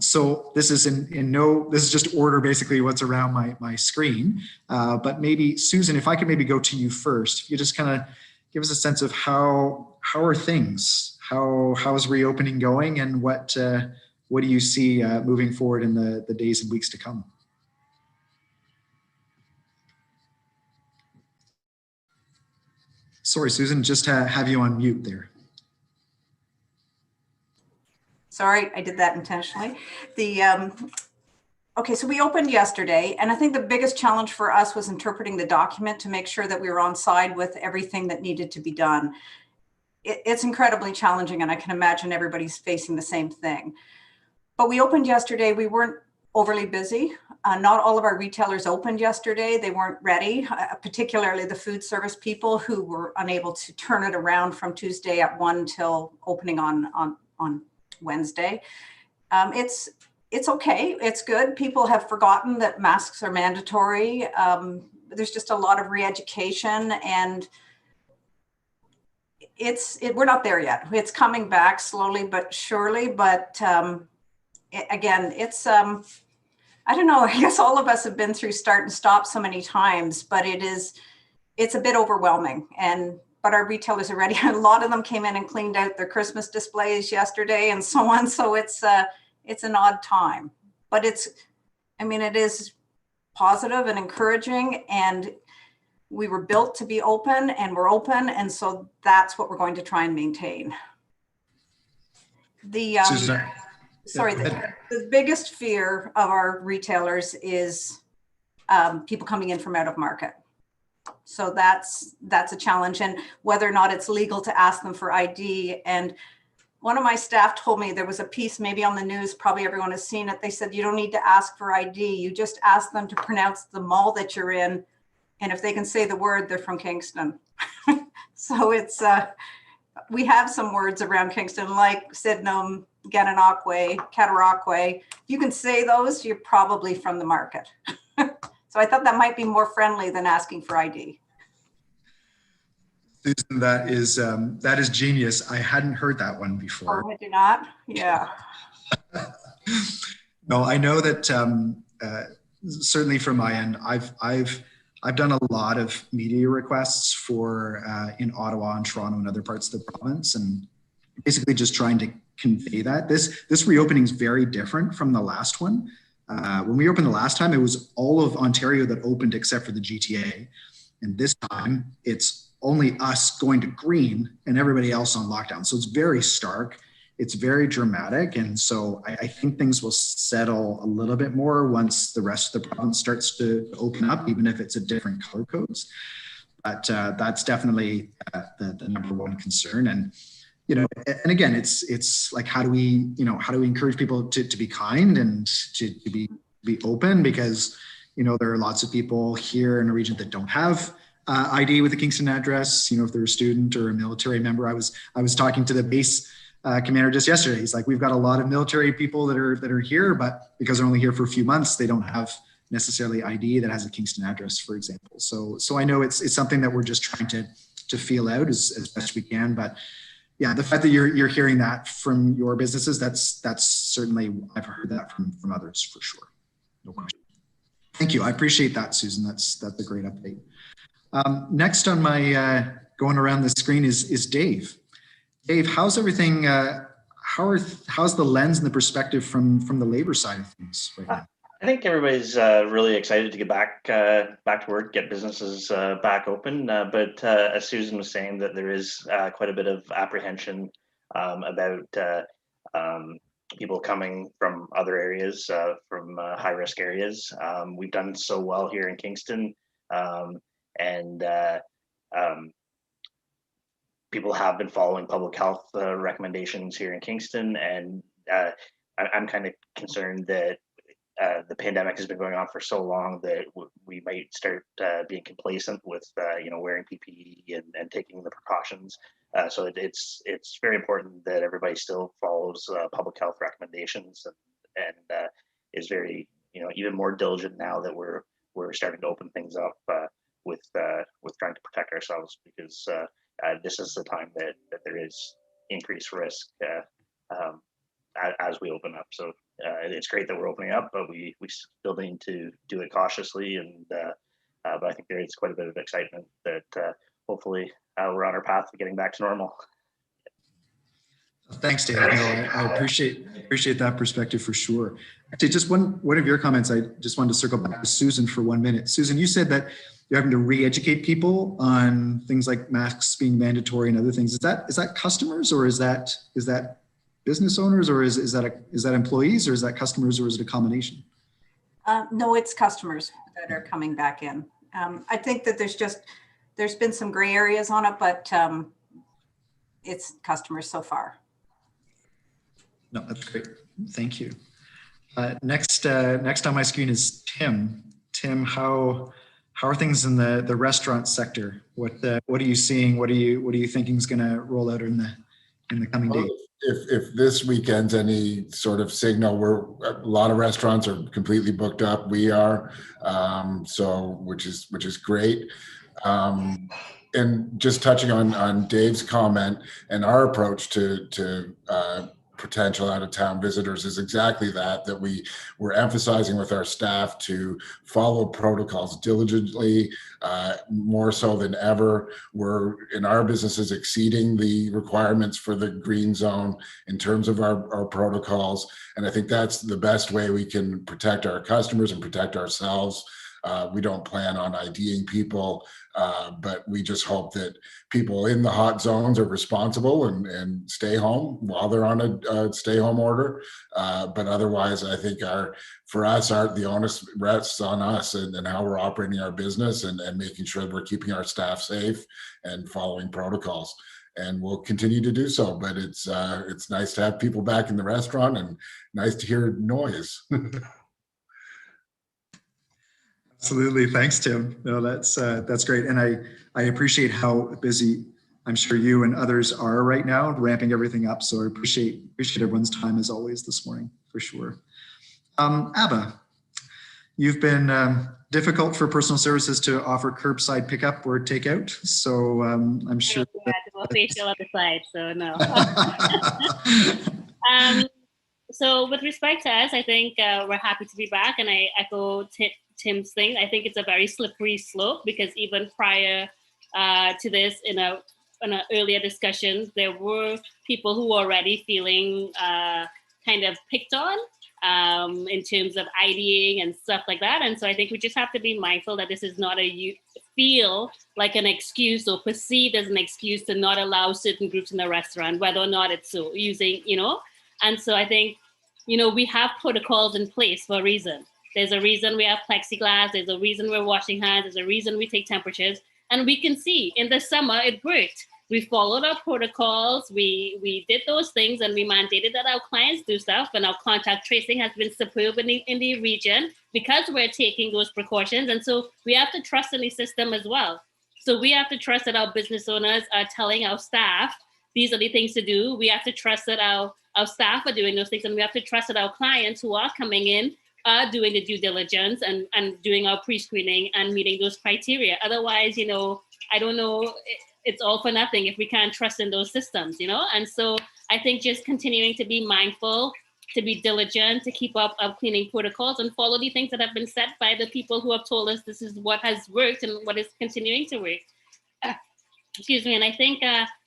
So this is this is just order basically what's around my screen. But maybe Susan, if I could maybe go to you first, if you just kind of give us a sense of how are things, how is reopening going, and what do you see moving forward in the days and weeks to come? Sorry, Susan, just have you on mute there. Sorry, I did that intentionally. Okay, so we opened yesterday, and I think the biggest challenge for us was interpreting the document to make sure that we were on side with everything that needed to be done. It's incredibly challenging, and I can imagine everybody's facing the same thing. But we opened yesterday. We weren't overly busy. Not all of our retailers opened yesterday. They weren't ready, particularly the food service people who were unable to turn it around from Tuesday at 1 till opening on Wednesday. It's okay. It's good. People have forgotten that masks are mandatory. There's just a lot of re-education, and we're not there yet. It's coming back slowly but surely. But again, it's I don't know. I guess all of us have been through start and stop so many times, but it's a bit overwhelming. But our retailers are ready. A lot of them came in and cleaned out their Christmas displays yesterday and so on. So it's an odd time, but it is positive and encouraging, and we were built to be open, and we're open. And so that's what we're going to try and maintain. The biggest fear of our retailers is people coming in from out of market. So that's a challenge, and whether or not it's legal to ask them for ID. And one of my staff told me there was a piece maybe on the news, probably everyone has seen it. They said, you don't need to ask for ID. You just ask them to pronounce the mall that you're in. And if they can say the word, they're from Kingston. So it's, we have some words around Kingston like Sydenham, Gananoque, Cataraqui. If you can say those, you're probably from the market. So I thought that might be more friendly than asking for ID. Susan, that is genius. I hadn't heard that one before. Oh, I do not? Yeah. No, I know that certainly from my end, I've done a lot of media requests for in Ottawa and Toronto and other parts of the province, and basically just trying to convey that this reopening is very different from the last one. When we opened the last time, it was all of Ontario that opened except for the GTA, and this time it's only us going to green and everybody else on lockdown. So it's very stark. It's very dramatic. And so I think things will settle a little bit more once the rest of the province starts to open up, even if it's a different color codes. But that's definitely the number one concern. And, you know, and again, it's like, how do we encourage people to be kind and to be open? Because, you know, there are lots of people here in the region that don't have ID with a Kingston address. You know, if they're a student or a military member. I was talking to the base commander just yesterday. He's like, we've got a lot of military people that are here, but because they're only here for a few months, they don't have necessarily ID that has a Kingston address, for example. So I know it's something that we're just trying to feel out as best we can. But yeah, the fact that you're hearing that from your businesses, that's certainly, I've heard that from others for sure. No question. Thank you. I appreciate that, Susan. That's a great update. Next on my going around the screen is Dave. Dave, how's everything? How's the lens and the perspective from the labor side of things right now? I think everybody's really excited to get back to work, get businesses back open. But as Susan was saying, that there is quite a bit of apprehension about people coming from other areas, from high-risk areas. We've done so well here in Kingston. And people have been following public health recommendations here in Kingston, and I'm kind of concerned that the pandemic has been going on for so long that we might start being complacent with wearing PPE and taking the precautions. So it's very important that everybody still follows public health recommendations and is very even more diligent now that we're starting to open things up. With trying to protect ourselves, because this is the time that there is increased risk as we open up. So it's great that we're opening up, but we still need to do it cautiously. And but I think there is quite a bit of excitement that hopefully we're on our path to getting back to normal. Thanks, Dave. No, I appreciate that perspective for sure. Actually, just one of your comments, I just wanted to circle back to Susan for 1 minute. Susan, you said that you're having to re-educate people on things like masks being mandatory and other things. Is that customers, or is that business owners, or is that employees, or is that customers, or is it a combination? No, it's customers that are coming back in. I think that there's been some gray areas on it, but it's customers so far. No, that's great. Thank you. Next on my screen is Tim. Tim, how are things in the restaurant sector? What are you seeing? What are you thinking is going to roll out in the coming days? If this weekend's any sort of signal, a lot of restaurants are completely booked up. We are, so which is great. And just touching on Dave's comment and our approach to potential out-of-town visitors is exactly that we're emphasizing with our staff to follow protocols diligently, more so than ever. We're in our businesses exceeding the requirements for the green zone in terms of our protocols. And I think that's the best way we can protect our customers and protect ourselves. We don't plan on IDing people, but we just hope that people in the hot zones are responsible and stay home while they're on a stay home order. But otherwise, I think the onus rests on us and how we're operating our business and making sure that we're keeping our staff safe and following protocols. And we'll continue to do so. But it's nice to have people back in the restaurant and nice to hear noise. Absolutely. Thanks, Tim. No, that's great. And I appreciate how busy I'm sure you and others are right now, ramping everything up. So I appreciate everyone's time as always this morning, for sure. Abba, you've been difficult for personal services to offer curbside pickup or takeout. So I'm sure. Yeah, do a facial on the side, so no. So with respect to us, I think we're happy to be back, and I echo Tim's thing. I think it's a very slippery slope because even prior to this, in a earlier discussion, there were people who were already feeling kind of picked on in terms of IDing and stuff like that. And so I think we just have to be mindful that this is not feel like an excuse or perceived as an excuse to not allow certain groups in the restaurant, whether or not it's so using, And so I think, we have protocols in place for a reason. There's a reason we have plexiglass. There's a reason we're washing hands. There's a reason we take temperatures. And we can see in the summer, it worked. We followed our protocols. We did those things, and we mandated that our clients do stuff. And our contact tracing has been superb in the region because we're taking those precautions. And so we have to trust in the system as well. So we have to trust that our business owners are telling our staff, these are the things to do. We have to trust that our staff are doing those things. And we have to trust that our clients who are coming in are doing the due diligence and doing our pre-screening and meeting those criteria. Otherwise, I don't know, it's all for nothing if we can't trust in those systems, And so I think just continuing to be mindful, to be diligent, to keep up our cleaning protocols and follow the things that have been set by the people who have told us this is what has worked and what is continuing to work. Excuse me. And I think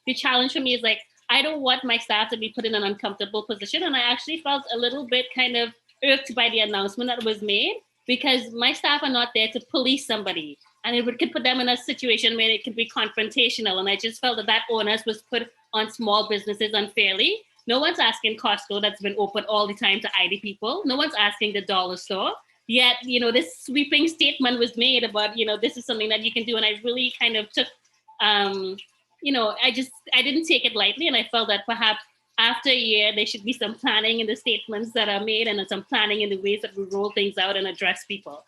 the challenge for me is I don't want my staff to be put in an uncomfortable position. And I actually felt a little bit kind of irked by the announcement that was made because my staff are not there to police somebody. And it could put them in a situation where it could be confrontational. And I just felt that onus was put on small businesses unfairly. No one's asking Costco, that's been open all the time, to ID people. No one's asking the dollar store. Yet, this sweeping statement was made about, this is something that you can do. And I really kind of took, I didn't take it lightly. And I felt that perhaps after a year, there should be some planning in the statements that are made and some planning in the ways that we roll things out and address people.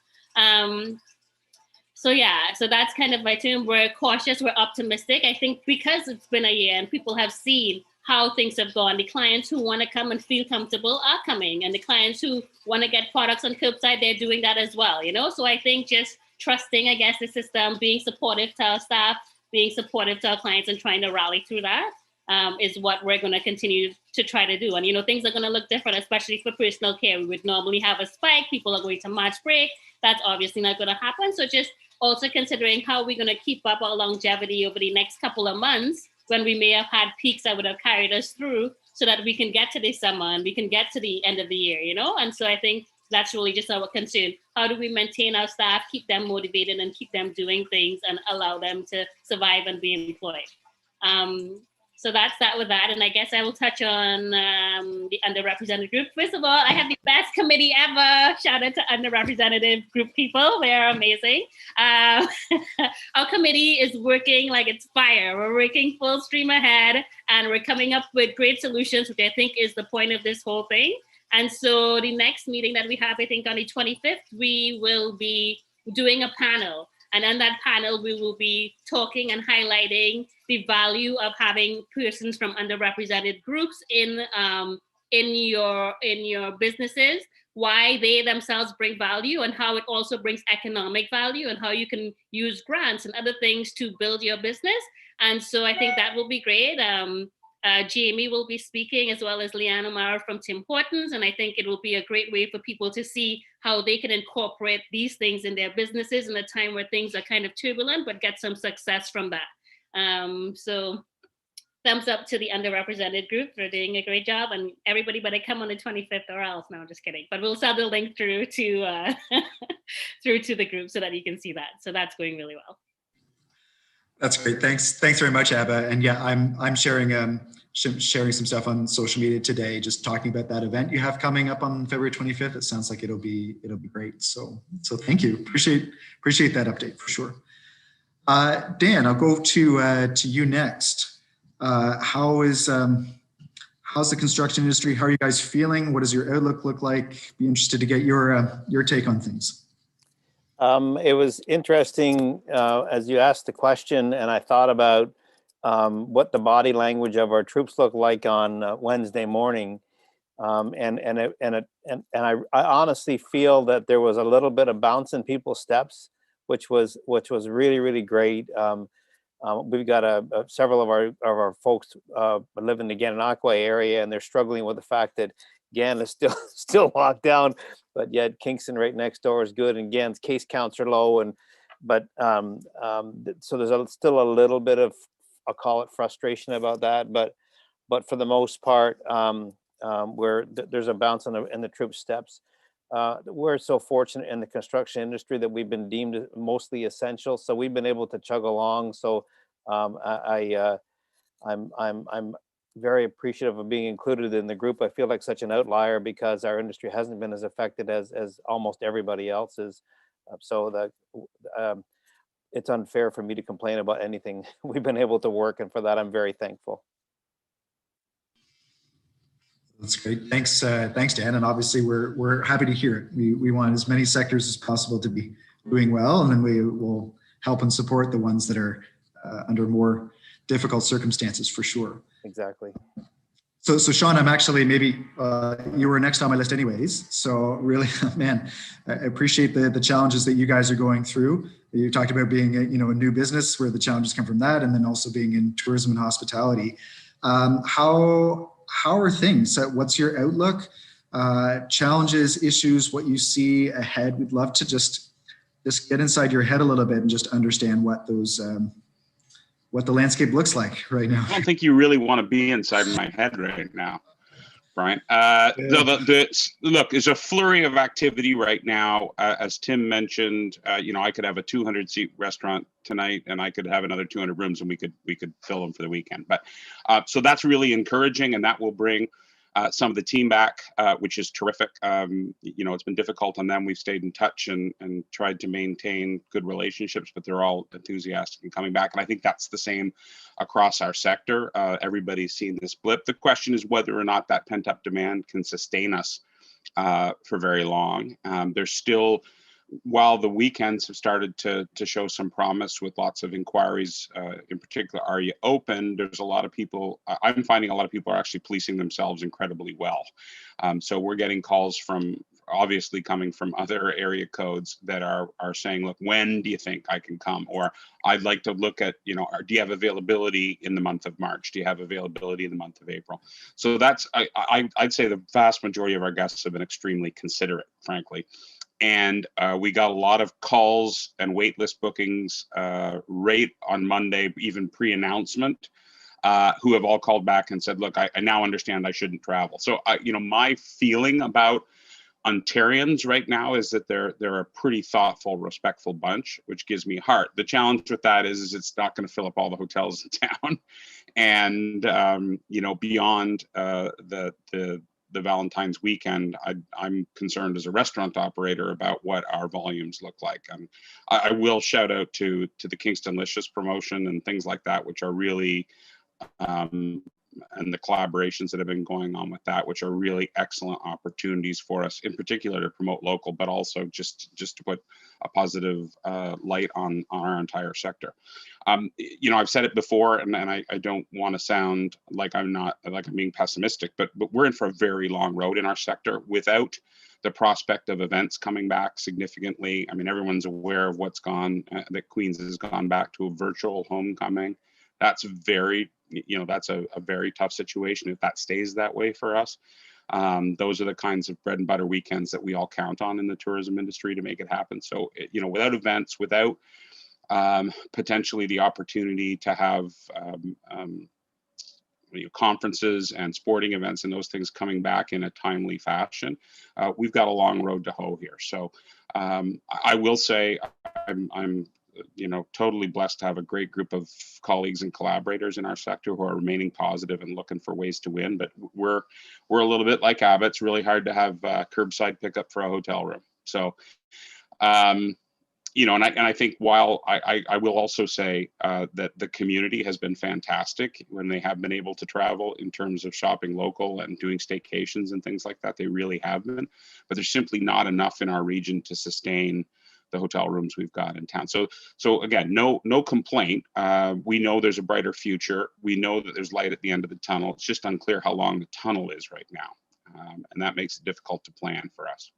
So that's kind of my term. We're cautious, we're optimistic. I think because it's been a year and people have seen how things have gone, the clients who want to come and feel comfortable are coming. And the clients who want to get products on curbside, they're doing that as well, So I think just trusting, the system, being supportive to our staff, being supportive to our clients and trying to rally through that is what we're going to continue to try to do. And, things are going to look different, especially for personal care. We would normally have a spike. People are going to March break. That's obviously not going to happen. So just also considering how we're going to keep up our longevity over the next couple of months when we may have had peaks that would have carried us through so that we can get to the summer and we can get to the end of the year, And so I think that's really just our concern. How do we maintain our staff, keep them motivated and keep them doing things and allow them to survive and be employed? So that's that with that. And I guess I will touch on the underrepresented group. First of all, I have the best committee ever. Shout out to underrepresented group people. They're amazing. Our committee is working like it's fire. We're working full stream ahead and we're coming up with great solutions, which I think is the point of this whole thing. And so the next meeting that we have, I think on the 25th, we will be doing a panel. And on that panel, we will be talking and highlighting the value of having persons from underrepresented groups in your businesses, why they themselves bring value and how it also brings economic value and how you can use grants and other things to build your business. And so I think that will be great. Jamie will be speaking as well as Leanne O'Mara from Tim Hortons. And I think it will be a great way for people to see how they can incorporate these things in their businesses in a time where things are kind of turbulent, but get some success from that. So thumbs up to the underrepresented group. They're doing a great job. And everybody better come on the 25th or else. No, I'm just kidding. But we'll send the link through to through to the group so that you can see that. So that's going really well. That's great. Thanks very much, Abba. And yeah, I'm sharing some stuff on social media today, just talking about that event you have coming up on February 25th. It sounds like it'll be great. So thank you. Appreciate that update for sure. Dan, I'll go to you next. How's the construction industry? How are you guys feeling? What does your outlook look like? Be interested to get your take on things. It was interesting as you asked the question, and I thought about what the body language of our troops looked like on Wednesday morning. I honestly feel that there was a little bit of bounce in people's steps, which was really, really great. We've got several of our folks live in the Gananoque area, and they're struggling with the fact that Gan is still locked down, but yet Kingston right next door is good, and Gan's case counts are low, so there's still a little bit of, I'll call it, frustration about that, but for the most part, there's a bounce in the troop steps. We're so fortunate in the construction industry that we've been deemed mostly essential, so we've been able to chug along. So I'm very appreciative of being included in the group. I feel like such an outlier because our industry hasn't been as affected as almost everybody else is. It's unfair for me to complain about anything. We've been able to work, and for that, I'm very thankful. That's great. Thanks, Dan. And obviously, we're happy to hear it. We want as many sectors as possible to be doing well, and then we will help and support the ones that are under more difficult circumstances, for sure. Exactly. So Sean, I'm actually you were next on my list anyways. So really, man, I appreciate the challenges that you guys are going through. You talked about being a new business where the challenges come from that, and then also being in tourism and hospitality. How are things? What's your outlook? Challenges, issues, what you see ahead? We'd love to just get inside your head a little bit and just understand what those what the landscape looks like right now. I don't think you really want to be inside my head right now, Brian. Look, there's a flurry of activity right now. As Tim mentioned, I could have a 200-seat restaurant tonight, and I could have another 200 rooms, and we could fill them for the weekend. But so that's really encouraging, and that will bring some of the team back, which is terrific. It's been difficult on them. We've stayed in touch and tried to maintain good relationships, but they're all enthusiastic in coming back. And I think that's the same across our sector. Everybody's seen this blip. The question is whether or not that pent-up demand can sustain us for very long. There's still, while the weekends have started to show some promise with lots of inquiries, in particular, are you open? There's a lot of people, I'm finding a lot of people are actually policing themselves incredibly well. So we're getting calls obviously coming from other area codes that are saying, look, when do you think I can come? Or I'd like to look at, do you have availability in the month of March? Do you have availability in the month of April? So that's, I'd say the vast majority of our guests have been extremely considerate, frankly. And we got a lot of calls and wait list bookings right on Monday, even pre-announcement, who have all called back and said, look, I now understand I shouldn't travel. So, my feeling about Ontarians right now is that they're a pretty thoughtful, respectful bunch, which gives me heart. The challenge with that is it's not going to fill up all the hotels in town. And, beyond the Valentine's weekend, I'm concerned as a restaurant operator about what our volumes look like. And I will shout out to the Kingston Licious promotion and things like that, which are really, and the collaborations that have been going on with that, which are really excellent opportunities for us, in particular to promote local, but also just to put a positive light on our entire sector. I've said it before, and I don't want to sound like I'm being pessimistic, but we're in for a very long road in our sector without the prospect of events coming back significantly. I mean, everyone's aware of that Queens has gone back to a virtual homecoming. That's that's a very tough situation if that stays that way for us. Those are the kinds of bread and butter weekends that we all count on in the tourism industry to make it happen. So, without events, without potentially the opportunity to have conferences and sporting events and those things coming back in a timely fashion, we've got a long road to hoe here. So I will say I'm totally blessed to have a great group of colleagues and collaborators in our sector who are remaining positive and looking for ways to win. But we're a little bit like Abbott. It's really hard to have curbside pickup for a hotel room. So, and I think while I will also say that the community has been fantastic when they have been able to travel in terms of shopping local and doing staycations and things like that. They really have been, but there's simply not enough in our region to sustain the hotel rooms we've got in town. So again, no complaint. We know there's a brighter future. We know that there's light at the end of the tunnel. It's just unclear how long the tunnel is right now. and that makes it difficult to plan for us.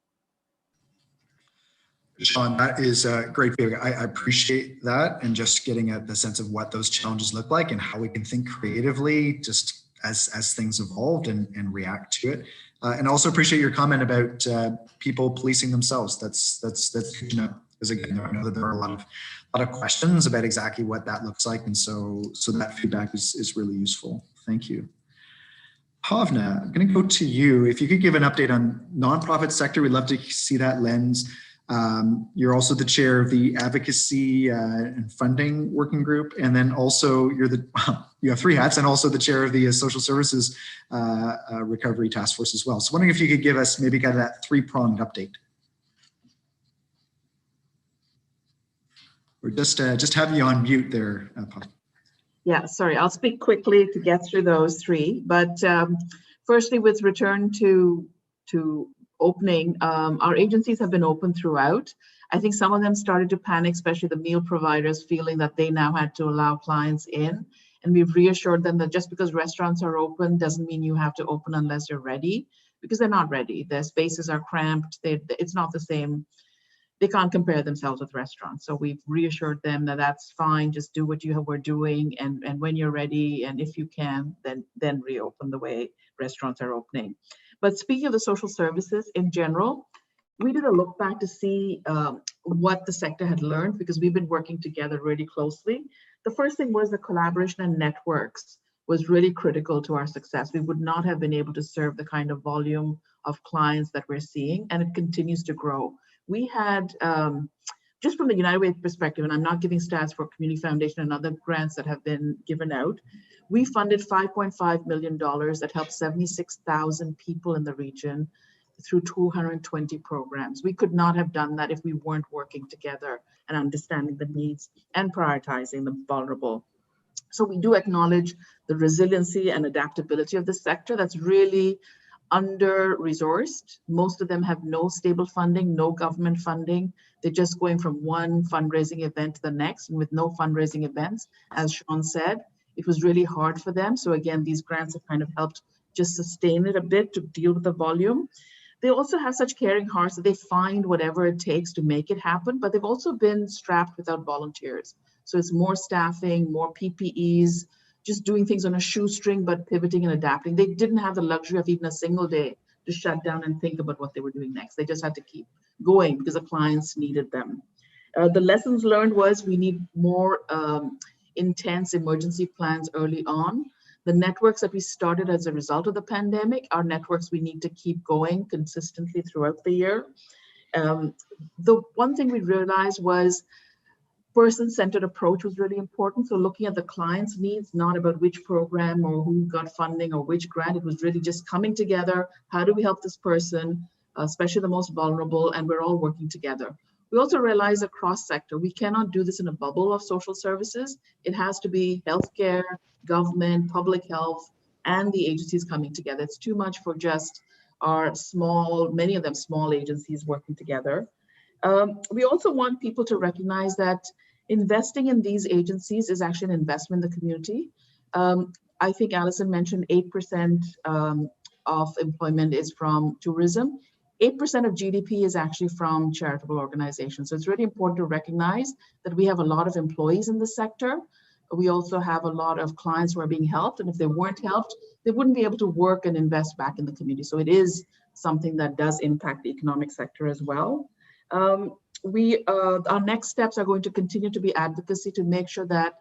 Sean, that is great feedback. I appreciate that, and just getting at the sense of what those challenges look like and how we can think creatively just as things evolved and react to it. And also appreciate your comment about people policing themselves. That's good to know, because again, I know that there are a lot of questions about exactly what that looks like, and so that feedback is really useful. Thank you. Pavna, I'm going to go to you. If you could give an update on nonprofit sector, we'd love to see that lens. You're also the chair of the Advocacy and Funding Working Group, and then also you have 3 hats, and also the chair of the Social Services Recovery Task Force as well. So wondering if you could give us maybe kind of that 3-pronged update. Or just have you on mute there, Pavna. Yeah, sorry, I'll speak quickly to get through those 3. But firstly, with return to opening, our agencies have been open throughout. I think some of them started to panic, especially the meal providers, feeling that they now had to allow clients in. And we've reassured them that just because restaurants are open doesn't mean you have to open unless you're ready, because they're not ready. Their spaces are cramped. It's not the same. They can't compare themselves with restaurants. So we've reassured them that that's fine. Just do what you were doing, and when you're ready, and if you can, then reopen the way restaurants are opening. But speaking of the social services in general, we did a look back to see what the sector had learned, because we've been working together really closely. The first thing was the collaboration and networks was really critical to our success. We would not have been able to serve the kind of volume of clients that we're seeing, and it continues to grow. We had, just from the United Way perspective, and I'm not giving stats for Community Foundation and other grants that have been given out, we funded $5.5 million that helped 76,000 people in the region through 220 programs. We could not have done that if we weren't working together and understanding the needs and prioritizing the vulnerable. So we do acknowledge the resiliency and adaptability of the sector that's really under-resourced. Most of them have no stable funding, no government funding. They're just going from one fundraising event to the next, and with no fundraising events, as Sean said, it was really hard for them. So again, these grants have kind of helped just sustain it a bit to deal with the volume. They also have such caring hearts that they find whatever it takes to make it happen, but they've also been strapped without volunteers. So it's more staffing, more PPEs, just doing things on a shoestring, but pivoting and adapting. They didn't have the luxury of even a single day to shut down and think about what they were doing next. They just had to keep going because the clients needed them. The lessons learned was we need more intense emergency plans early on. The networks that we started as a result of the pandemic are networks we need to keep going consistently throughout the year. The one thing we realized was person-centered approach was really important. So looking at the client's needs, not about which program or who got funding or which grant, it was really just coming together. How do we help this person, especially the most vulnerable, and we're all working together. We also realize across sector, we cannot do this in a bubble of social services. It has to be healthcare, government, public health, and the agencies coming together. It's too much for just our small, many of them small agencies working together. We also want people to recognize that investing in these agencies is actually an investment in the community. I think Alison mentioned 8% of employment is from tourism. 8% of GDP is actually from charitable organizations. So it's really important to recognize that we have a lot of employees in the sector. We also have a lot of clients who are being helped. And if they weren't helped, they wouldn't be able to work and invest back in the community. So it is something that does impact the economic sector as well. Our next steps are going to continue to be advocacy to make sure that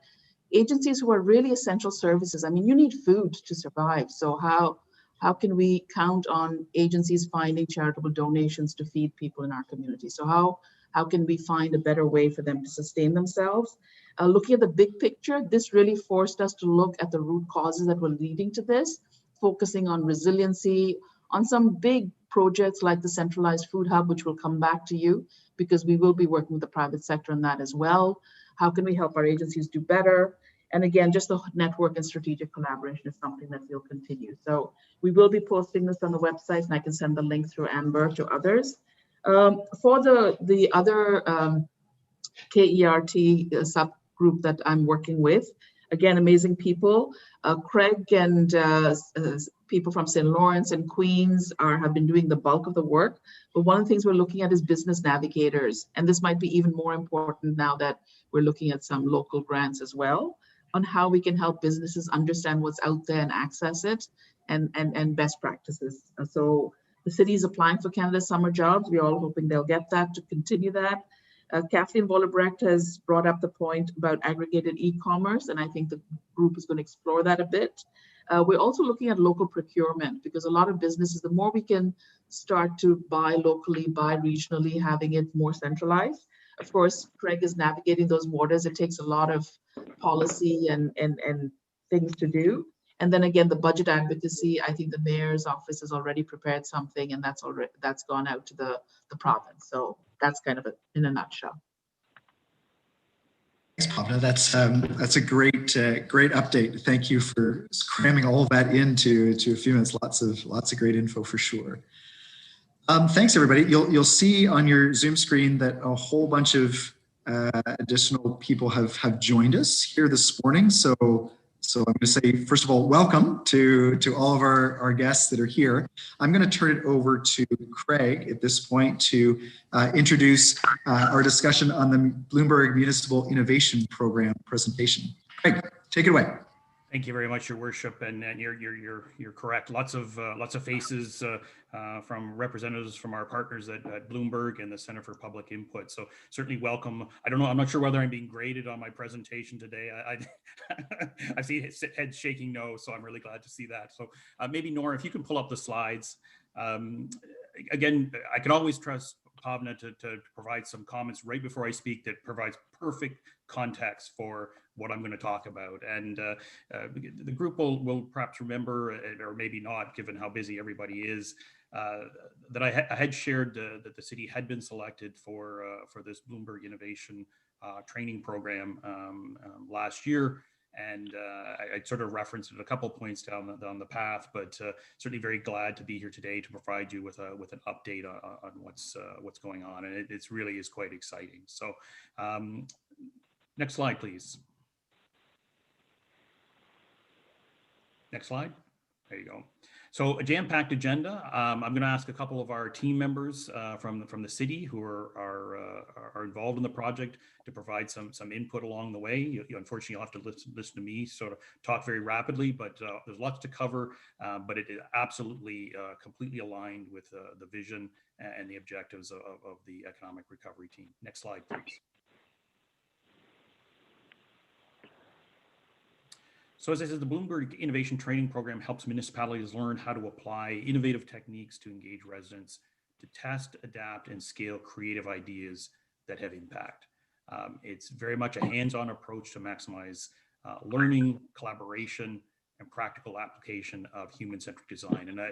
agencies who are really essential services, I mean, you need food to survive. So how can we count on agencies finding charitable donations to feed people in our community? So how can we find a better way for them to sustain themselves? Looking at the big picture, this really forced us to look at the root causes that were leading to this, focusing on resiliency, on some big projects like the centralized food hub, which will come back to you because we will be working with the private sector on that as well. How can we help our agencies do better? And again, just the network and strategic collaboration is something that we'll continue. So we will be posting this on the website, and I can send the link through Amber to others. For the other KERT subgroup that I'm working with, again, amazing people. Craig and people from St. Lawrence and Queens have been doing the bulk of the work. But one of the things we're looking at is business navigators. And this might be even more important now that we're looking at some local grants as well, on how we can help businesses understand what's out there and access it, and best practices. So the city is applying for Canada's summer jobs. We're all hoping they'll get that, to continue that. Kathleen Vollebrecht has brought up the point about aggregated e-commerce, and I think the group is going to explore that a bit. We're also looking at local procurement, because a lot of businesses, the more we can start to buy locally, buy regionally, having it more centralized. Of course, Craig is navigating those waters. It takes a lot of policy and things to do. And then again, the budget advocacy, I think the mayor's office has already prepared something, and that's gone out to the province. So that's kind of it in a nutshell. Thanks, Pavna. That's a great update. Thank you for cramming all of that into a few minutes. Lots of great info for sure. Thanks, everybody. You'll see on your Zoom screen that a whole bunch of additional people have joined us here this morning. So I'm going to say, first of all, welcome to all of our guests that are here. I'm going to turn it over to Craig at this point to introduce our discussion on the Bloomberg Municipal Innovation Program presentation. Craig, take it away. Thank you very much, Your Worship, and you're correct. Lots of faces from representatives from our partners at Bloomberg and the Center for Public Input. So certainly welcome. I don't know. I'm not sure whether I'm being graded on my presentation today. I see heads shaking no, so I'm really glad to see that. So maybe Nora, if you can pull up the slides. Again, I can always trust Pavna to provide some comments right before I speak that provides perfect context for what I'm going to talk about. And the group will perhaps remember, or maybe not, given how busy everybody is, that I had shared that the city had been selected for this Bloomberg Innovation Training Program last year. And I sort of referenced it a couple points down the path, but certainly very glad to be here today to provide you with an update on what's going on, and it really is quite exciting. So, next slide, please. Next slide. There you go. So a jam-packed agenda. I'm going to ask a couple of our team members from the city who are involved in the project to provide some input along the way. Unfortunately, you'll have to listen to me sort of talk very rapidly, but there's lots to cover. But it is absolutely completely aligned with the vision and the objectives of the economic recovery team. Next slide, please. So as I said, the Bloomberg Innovation Training Program helps municipalities learn how to apply innovative techniques to engage residents, to test, adapt, and scale creative ideas that have impact. It's very much a hands-on approach to maximize learning, collaboration, and practical application of human-centric design. And I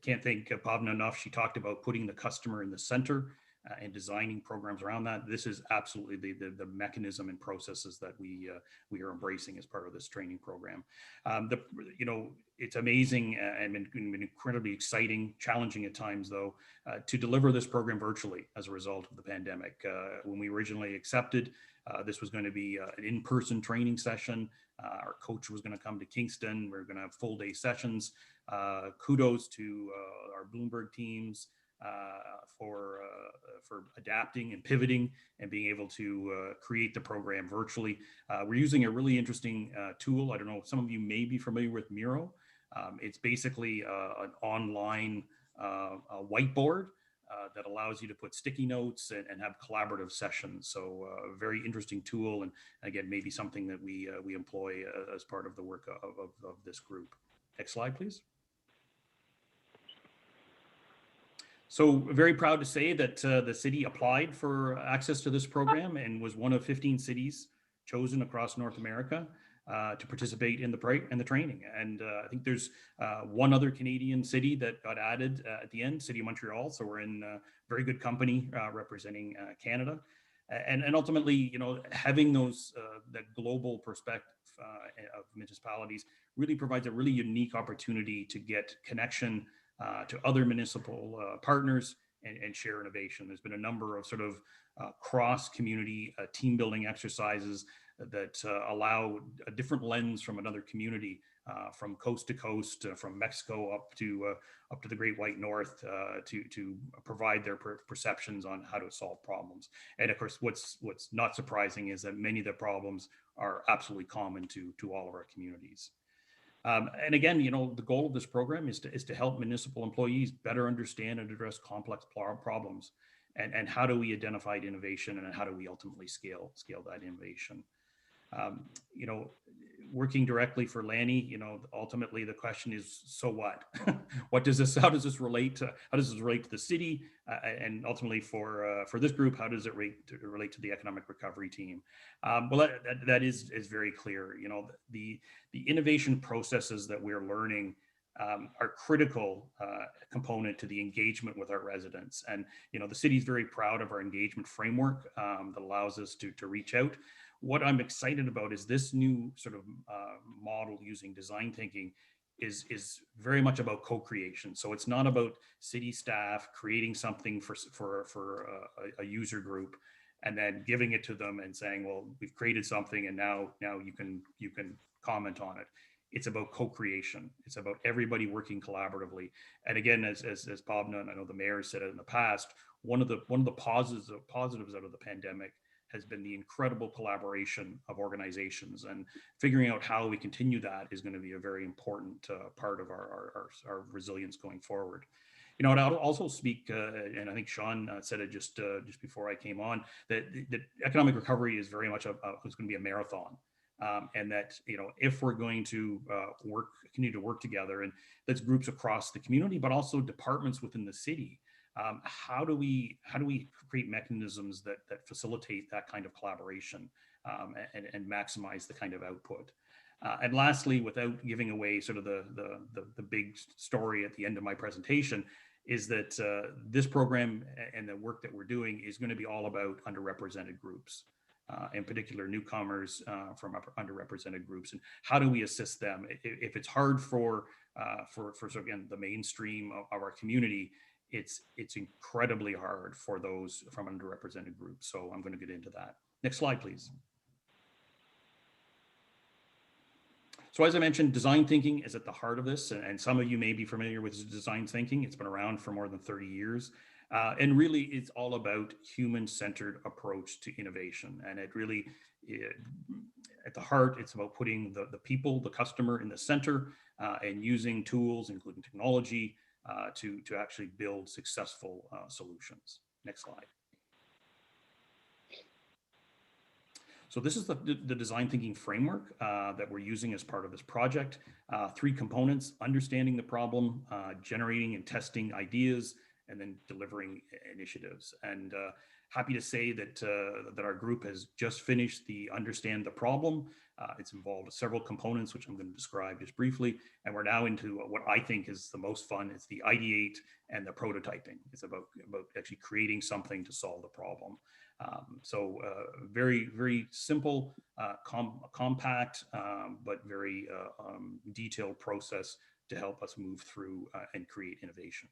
can't thank Pavna enough. She talked about putting the customer in the center and designing programs around that. This is absolutely the mechanism and processes that we are embracing as part of this training program. It's amazing and been incredibly exciting, challenging at times though, to deliver this program virtually as a result of the pandemic. When we originally accepted, this was going to be an in-person training session. Our coach was going to come to Kingston. We're going to have full day sessions. Kudos to our Bloomberg teams for adapting and pivoting and being able to create the program virtually. We're using a really interesting tool. I don't know, some of you may be familiar with Miro. It's basically an online whiteboard that allows you to put sticky notes and have collaborative sessions. So a very interesting tool, and again, maybe something that we employ as part of the work of this group. Next slide, please. So very proud to say that the city applied for access to this program and was one of 15 cities chosen across North America to participate in the training. And I think there's one other Canadian city that got added at the end, City of Montreal. So we're in very good company representing Canada. And ultimately, having that global perspective of municipalities really provides a really unique opportunity to get connection to other municipal partners and share innovation. There's been a number of sort of cross-community team building exercises that allow a different lens from another community, from coast to coast, from Mexico up to the Great White North, to provide their perceptions on how to solve problems. And of course, what's not surprising is that many of the problems are absolutely common to all of our communities. And again, the goal of this program is to help municipal employees better understand and address complex problems, and how do we identify innovation, and how do we ultimately scale that innovation. Working directly for Lanny, ultimately the question is, so what? How does this relate to the city? And ultimately for this group, how does it relate to the economic recovery team? Well, that is very clear. The innovation processes that we're learning are critical component to the engagement with our residents. And, the city is very proud of our engagement framework that allows us to reach out. What I'm excited about is this new sort of model using design thinking is very much about co-creation. So it's not about city staff creating something for a user group and then giving it to them and saying, well, we've created something and now you can comment on it. It's about co-creation. It's about everybody working collaboratively. And again, as Pabna and I know the mayor has said it in the past, one of the positives out of the pandemic has been the incredible collaboration of organizations, and figuring out how we continue that is going to be a very important part of our resilience going forward. And I'll also speak, and I think Sean said it just before I came on, that economic recovery is very much it's going to be a marathon. And that, if we're going to continue to work together, and that's groups across the community, but also departments within the city, how do we create mechanisms that facilitate that kind of collaboration and maximize the kind of output? And lastly, without giving away sort of the big story at the end of my presentation, is that this program and the work that we're doing is going to be all about underrepresented groups. In particular, newcomers from underrepresented groups, and how do we assist them? If it's hard for again the mainstream of our community, it's incredibly hard for those from underrepresented groups. So I'm going to get into that. Next slide, please. So as I mentioned, design thinking is at the heart of this, and some of you may be familiar with design thinking. It's been around for more than 30 years. And really, it's all about human-centered approach to innovation. And it really, at the heart, it's about putting the people, the customer in the center, and using tools, including technology, to actually build successful solutions. Next slide. So this is the design thinking framework that we're using as part of this project. 3 components: understanding the problem, generating and testing ideas, and then delivering initiatives. And happy to say that our group has just finished the understand the problem. It's involved several components, which I'm going to describe just briefly. And we're now into what I think is the most fun. It's the ideate and the prototyping. It's about actually creating something to solve the problem. So very, very simple, compact, but very detailed process to help us move through and create innovation.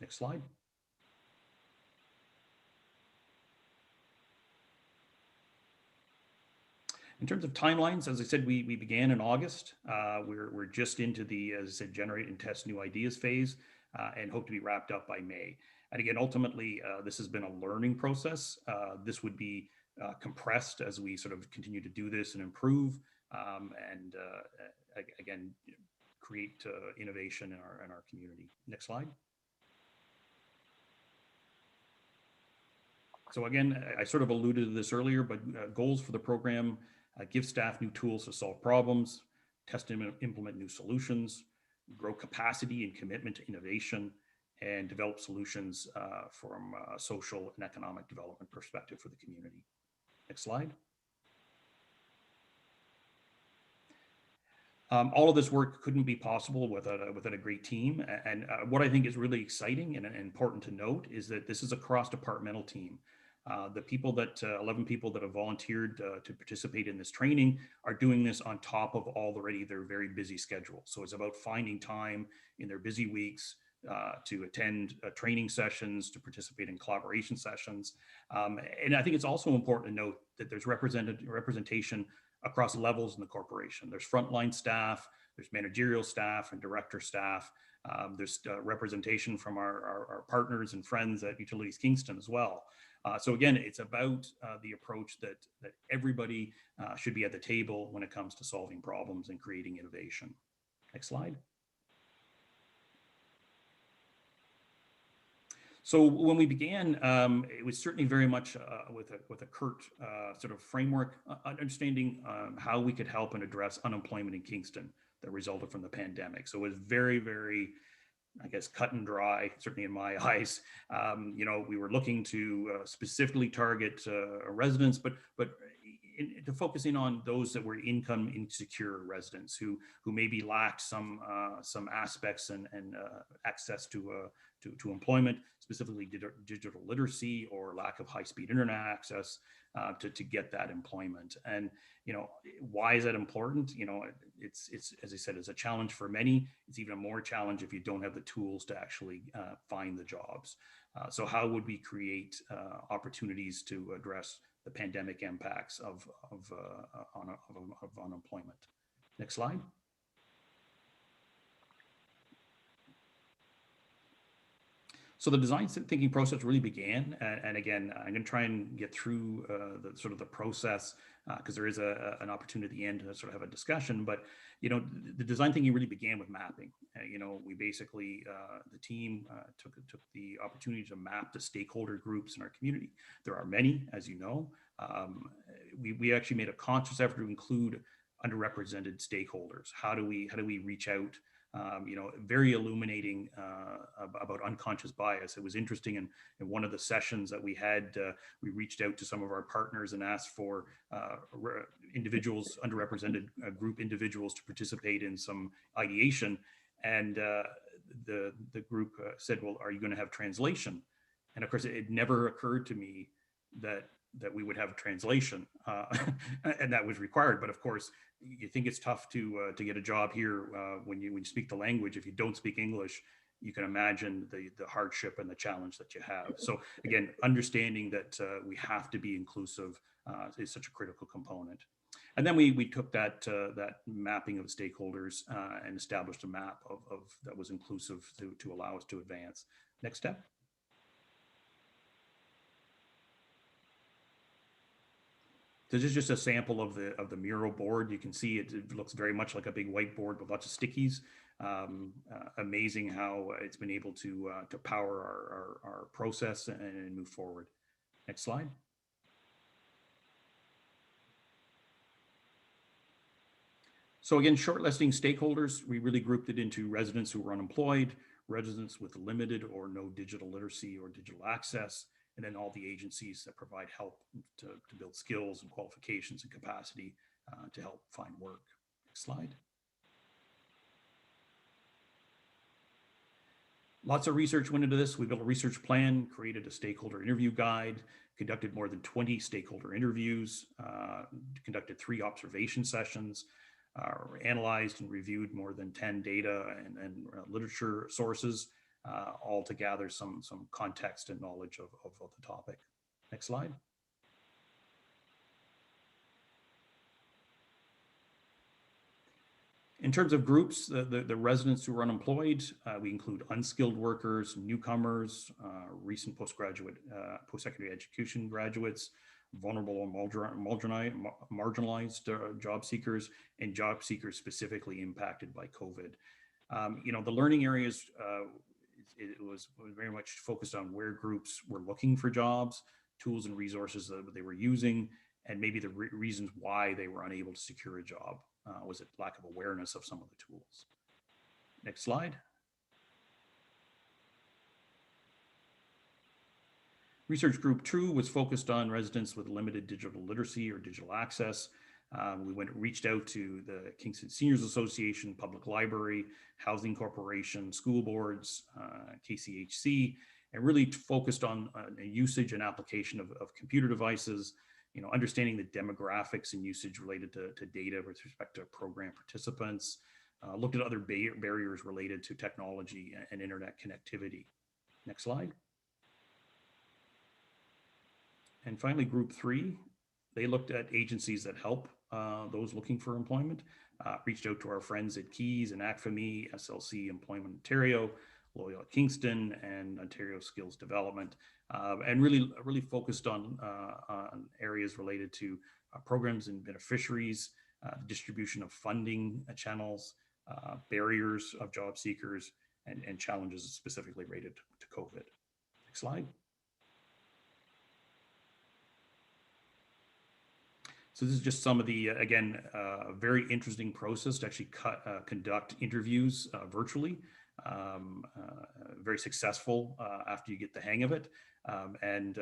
Next slide. In terms of timelines, as I said, we began in August. We're just into the, as I said, generate and test new ideas phase, and hope to be wrapped up by May. And again, ultimately, this has been a learning process. This would be compressed as we sort of continue to do this and improve, and again, create innovation in our community. Next slide. So again, I sort of alluded to this earlier, but goals for the program: give staff new tools to solve problems, test and implement new solutions, grow capacity and commitment to innovation, and develop solutions from a social and economic development perspective for the community. Next slide. All of this work couldn't be possible without a great team. And what I think is really exciting and important to note is that this is a cross-departmental team. The people 11 people that have volunteered to participate in this training are doing this on top of already their very busy schedule. So it's about finding time in their busy weeks to attend training sessions, to participate in collaboration sessions. And I think it's also important to note that there's representation across levels in the corporation. There's frontline staff, there's managerial staff and director staff. There's representation from our partners and friends at Utilities Kingston as well. So again, it's about the approach that everybody should be at the table when it comes to solving problems and creating innovation. Next slide. So when we began, it was certainly very much with a curt sort of framework, understanding how we could help and address unemployment in Kingston that resulted from the pandemic. So it was very, very, I guess, cut and dry, certainly in my eyes. You know, we were looking to specifically target residents, but to focusing on those that were income insecure residents who maybe lacked some aspects and access to employment, specifically digital literacy or lack of high-speed internet access to get that employment. And you know, why is that important? You know, it's as I said, it's a challenge for many. It's even a more challenge if you don't have the tools to actually find the jobs. So how would we create opportunities to address the pandemic impacts of unemployment? Next slide. So the design thinking process really began, and again, I'm going to try and get through the process because there is an opportunity at the end to sort of have a discussion. But you know, the design thinking really began with mapping. You know, we basically the team took the opportunity to map the stakeholder groups in our community. There are many, as you know. We actually made a conscious effort to include underrepresented stakeholders. How do we reach out? You know, very illuminating about unconscious bias. It was interesting in one of the sessions that we had, we reached out to some of our partners and asked for individuals, underrepresented group individuals to participate in some ideation. And the group said, well, are you going to have translation? And of course, it never occurred to me that we would have translation and that was required. But of course, you think it's tough to get a job here when you speak the language. If you don't speak English, you can imagine the hardship and the challenge that you have. So again, understanding that we have to be inclusive is such a critical component. And then we took that mapping of stakeholders and established a map of that was inclusive to allow us to advance. Next step. This is just a sample of the mural board. You can see it looks very much like a big whiteboard with lots of stickies. Amazing how it's been able to power our process and move forward. Next slide. So again, shortlisting stakeholders, we really grouped it into residents who were unemployed, residents with limited or no digital literacy or digital access, and then all the agencies that provide help to build skills and qualifications and capacity to help find work. Next slide. Lots of research went into this. We built a research plan, created a stakeholder interview guide, conducted more than 20 stakeholder interviews, conducted 3 observation sessions, analyzed and reviewed more than 10 data and literature sources, all to gather some context and knowledge of the topic. Next slide. In terms of groups, the residents who are unemployed, we include unskilled workers, newcomers, recent post-secondary education graduates, vulnerable or marginalized job seekers, and job seekers specifically impacted by COVID. You know, the learning areas, it was very much focused on where groups were looking for jobs, tools and resources that they were using, and maybe the reasons why they were unable to secure a job. Was it lack of awareness of some of the tools? Next slide. Research group 2 was focused on residents with limited digital literacy or digital access. We reached out to the Kingston Seniors Association, Public Library, Housing Corporation, school boards, KCHC, and really focused on usage and application of computer devices, you know, understanding the demographics and usage related to data with respect to program participants, looked at other barriers related to technology and internet connectivity. Next slide. And finally, group 3, they looked at agencies that help those looking for employment, reached out to our friends at Keys and ACFME, SLC Employment Ontario, Loyal at Kingston, and Ontario Skills Development, and really focused on areas related to programs and beneficiaries, distribution of funding channels, barriers of job seekers, and challenges specifically related to COVID. Next slide. So this is just some of the, again, very interesting process to actually conduct interviews virtually. Very successful after you get the hang of it, and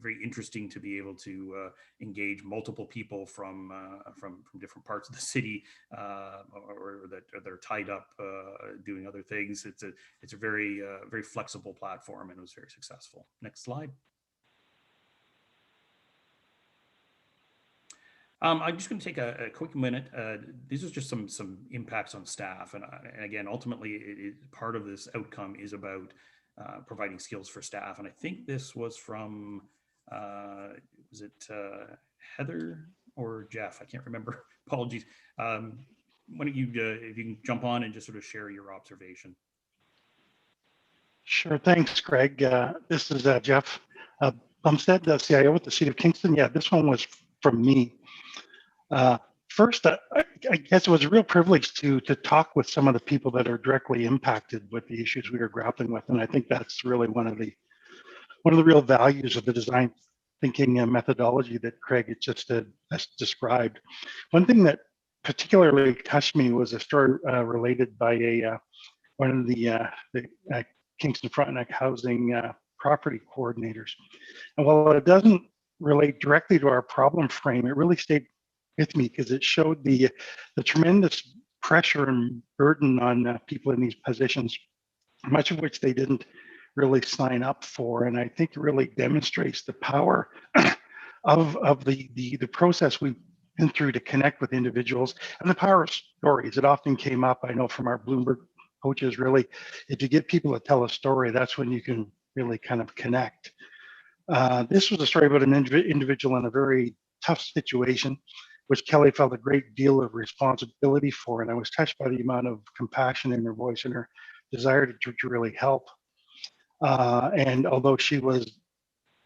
very interesting to be able to engage multiple people from different parts of the city, or that are tied up doing other things. It's a very very flexible platform, and it was very successful. Next slide. I'm just going to take a quick minute. These are just some impacts on staff, and again, ultimately, part of this outcome is about providing skills for staff. And I think this was from was it Heather or Jeff? I can't remember. Apologies. Why don't you, if you can jump on and just sort of share your observation. Sure. Thanks, Craig. This is Jeff Bumstead, the CIO at the City of Kingston. Yeah, this one was from me. First, I guess it was a real privilege to talk with some of the people that are directly impacted with the issues we are grappling with, and I think that's really one of the real values of the design thinking methodology that Craig had just described. One thing that particularly touched me was a story related by one of the Kingston Frontenac housing property coordinators, and while it doesn't relate directly to our problem frame, it really stayed with me because it showed the tremendous pressure and burden on people in these positions, much of which they didn't really sign up for. And I think it really demonstrates the power of the process we've been through to connect with individuals, and the power of stories. It often came up, I know, from our Bloomberg coaches, really, if you get people to tell a story, that's when you can really kind of connect. This was a story about an individual in a very tough situation, which Kelly felt a great deal of responsibility for. And I was touched by the amount of compassion in her voice and her desire to really help. And although she was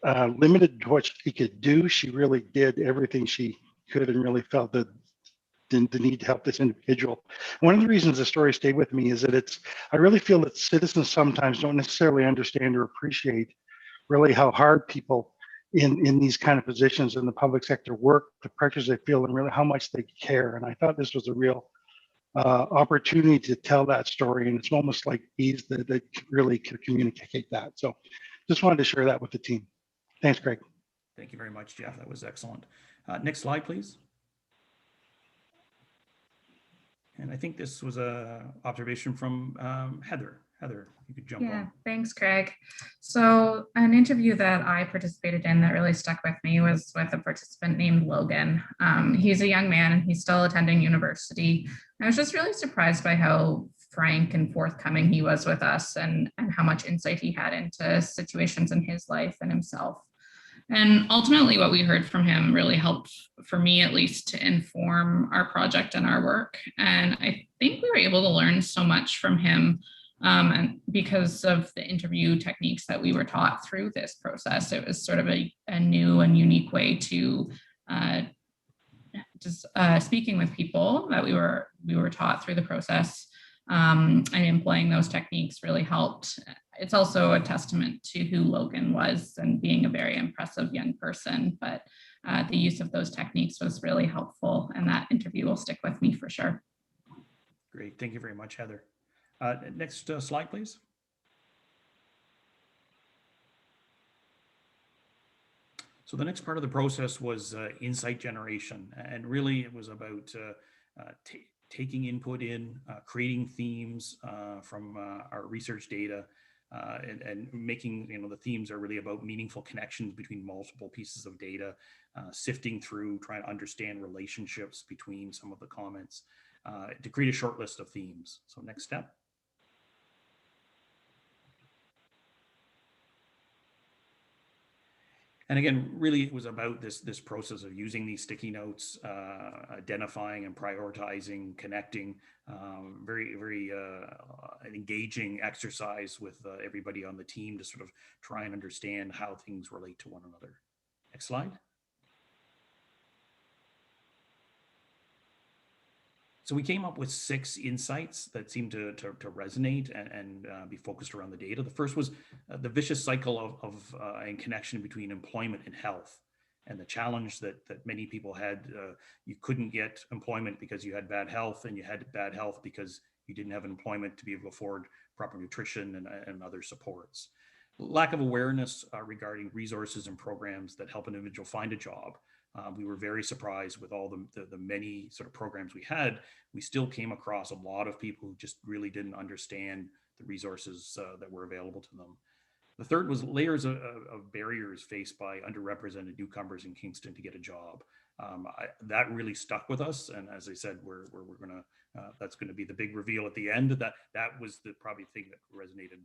limited to what she could do, she really did everything she could and really felt the need to help this individual. One of the reasons the story stayed with me is that I really feel that citizens sometimes don't necessarily understand or appreciate really how hard people in these kind of positions in the public sector work, the pressures they feel, and really how much they care. And I thought this was a real opportunity to tell that story, and it's almost like these that really could communicate that. So just wanted to share that with the team. Thanks, Greg. Thank you very much, Jeff. That was excellent. Next slide, please. And I think this was a observation from Heather. Heather, you could jump on. Thanks, Craig. So an interview that I participated in that really stuck with me was with a participant named Logan. He's a young man and he's still attending university. I was just really surprised by how frank and forthcoming he was with us, and how much insight he had into situations in his life and himself. And ultimately what we heard from him really helped, for me at least, to inform our project and our work. And I think we were able to learn so much from him, and because of the interview techniques that we were taught through this process. It was sort of a new and unique way to speaking with people that we were taught through the process, and employing those techniques really helped. It's also a testament to who Logan was and being a very impressive young person, but the use of those techniques was really helpful, and that interview will stick with me for sure. Great, thank you very much, Heather. Next slide, please. So the next part of the process was insight generation, and really it was about taking input in, creating themes from our research data, and making, the themes are really about meaningful connections between multiple pieces of data, sifting through, trying to understand relationships between some of the comments, to create a short list of themes. So next step. And again, really, it was about this process of using these sticky notes, identifying and prioritizing, connecting, very engaging exercise with everybody on the team to sort of try and understand how things relate to one another. Next slide. So we came up with 6 insights that seemed to resonate and be focused around the data. The first was the vicious cycle of and connection between employment and health, and the challenge that many people had. You couldn't get employment because you had bad health, and you had bad health because you didn't have employment to be able to afford proper nutrition and other supports. Lack of awareness regarding resources and programs that help an individual find a job. We were very surprised with all the many sort of programs we had. We still came across a lot of people who just really didn't understand the resources that were available to them. The third was layers of barriers faced by underrepresented newcomers in Kingston to get a job. That really stuck with us, and as I said, we're gonna that's going to be the big reveal at the end. That was the probably thing that resonated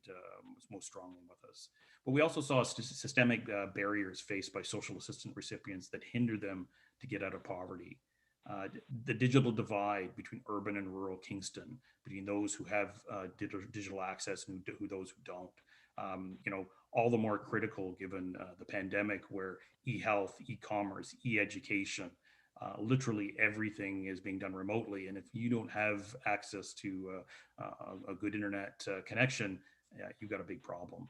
most strongly with us. But we also saw systemic barriers faced by social assistance recipients that hinder them to get out of poverty. The digital divide between urban and rural Kingston, between those who have digital access and those who don't. All the more critical given the pandemic, where e-health, e-commerce, e-education, literally everything is being done remotely. And if you don't have access to a good internet connection, you've got a big problem.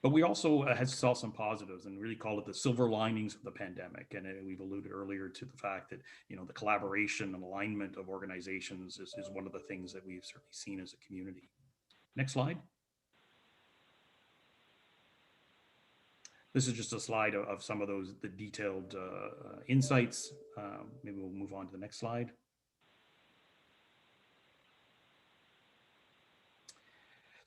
But we also saw some positives and really call it the silver linings of the pandemic. And we've alluded earlier to the fact that, the collaboration and alignment of organizations is one of the things that we've certainly seen as a community. Next slide. This is just a slide of some of the detailed insights. Maybe we'll move on to the next slide.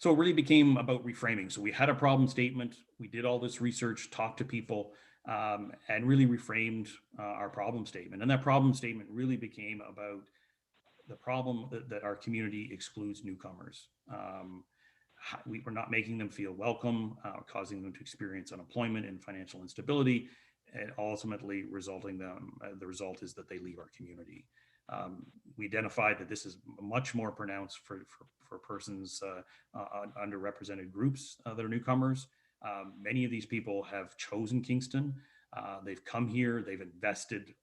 So it really became about reframing. So we had a problem statement. We did all this research, talked to people, and really reframed our problem statement. And that problem statement really became about the problem that our community excludes newcomers. We're not making them feel welcome, causing them to experience unemployment and financial instability, and ultimately the result is that they leave our community. We identified that this is much more pronounced for persons, underrepresented groups that are newcomers. Many of these people have chosen Kingston. They've come here, they've invested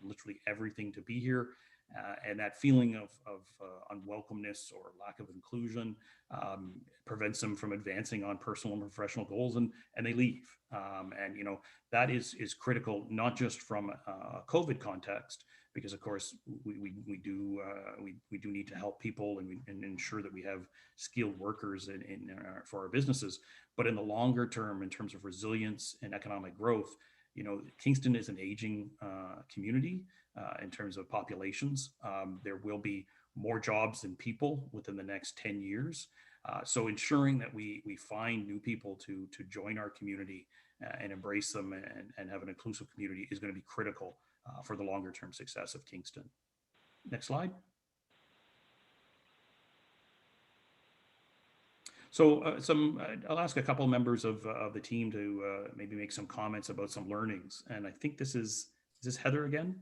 literally everything to be here. And that feeling of unwelcomeness or lack of inclusion prevents them from advancing on personal and professional goals, and they leave. And that is critical, not just from a COVID context, because of course we do need to help people and ensure that we have skilled workers for our businesses. But in the longer term, in terms of resilience and economic growth, Kingston is an aging community in terms of populations. There will be more jobs than people within the next 10 years. So ensuring that we find new people to join our community and embrace them and have an inclusive community is going to be critical for the longer term success of Kingston. Next slide. So I'll ask a couple members of the team to maybe make some comments about some learnings. And I think is this Heather again?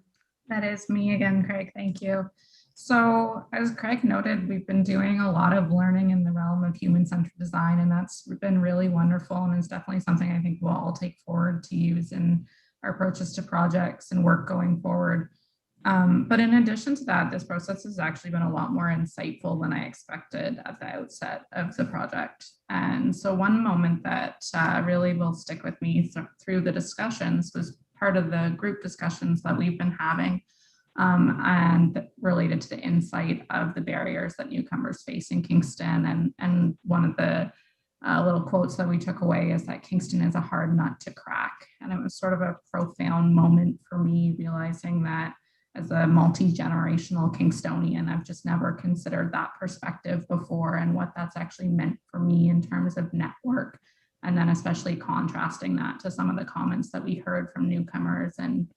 That is me again, Craig. Thank you. So as Craig noted, we've been doing a lot of learning in the realm of human-centered design, and that's been really wonderful. And it's definitely something I think we'll all take forward to use in our approaches to projects and work going forward. But in addition to that, this process has actually been a lot more insightful than I expected at the outset of the project. And so one moment that really will stick with me through the discussions was part of the group discussions that we've been having and related to the insight of the barriers that newcomers face in Kingston. And one of the little quotes that we took away is that Kingston is a hard nut to crack. And it was sort of a profound moment for me, realizing that as a multi-generational Kingstonian, I've just never considered that perspective before and what that's actually meant for me in terms of network. And then especially contrasting that to some of the comments that we heard from newcomers and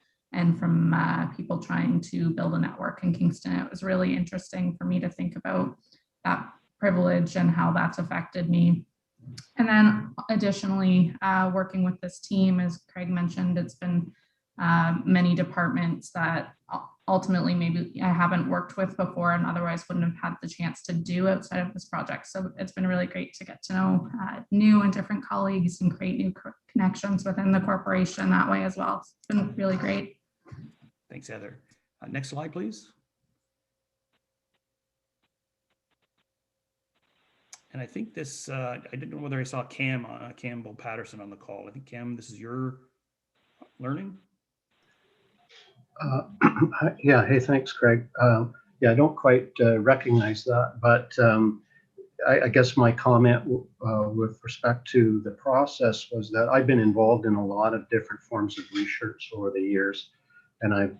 from people trying to build a network in Kingston. It was really interesting for me to think about that privilege and how that's affected me. And then additionally, working with this team, as Craig mentioned, it's been many departments that ultimately maybe I haven't worked with before and otherwise wouldn't have had the chance to do outside of this project. So it's been really great to get to know new and different colleagues and create new connections within the corporation that way as well. It's been really great. Thanks, Heather. Next slide, please. And I think this, I didn't know whether I saw Campbell Patterson on the call. I think Cam, this is your learning. Yeah, hey, thanks, Craig. Yeah, I don't quite recognize that, but I guess my comment with respect to the process was that I've been involved in a lot of different forms of research over the years, and I've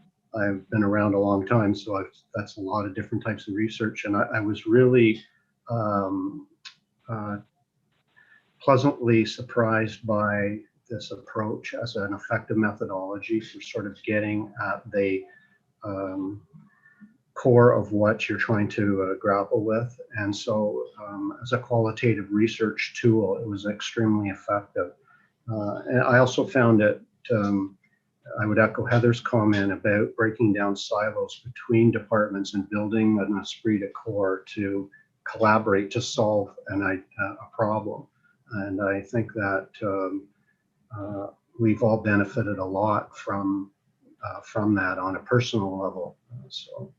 been around a long time, so that's a lot of different types of research, and I was really pleasantly surprised by this approach as an effective methodology for sort of getting at the core of what you're trying to grapple with. And so as a qualitative research tool, it was extremely effective. And I also found it, I would echo Heather's comment about breaking down silos between departments and building an esprit de corps to collaborate to solve a problem. And I think that we've all benefited a lot from that on a personal level. So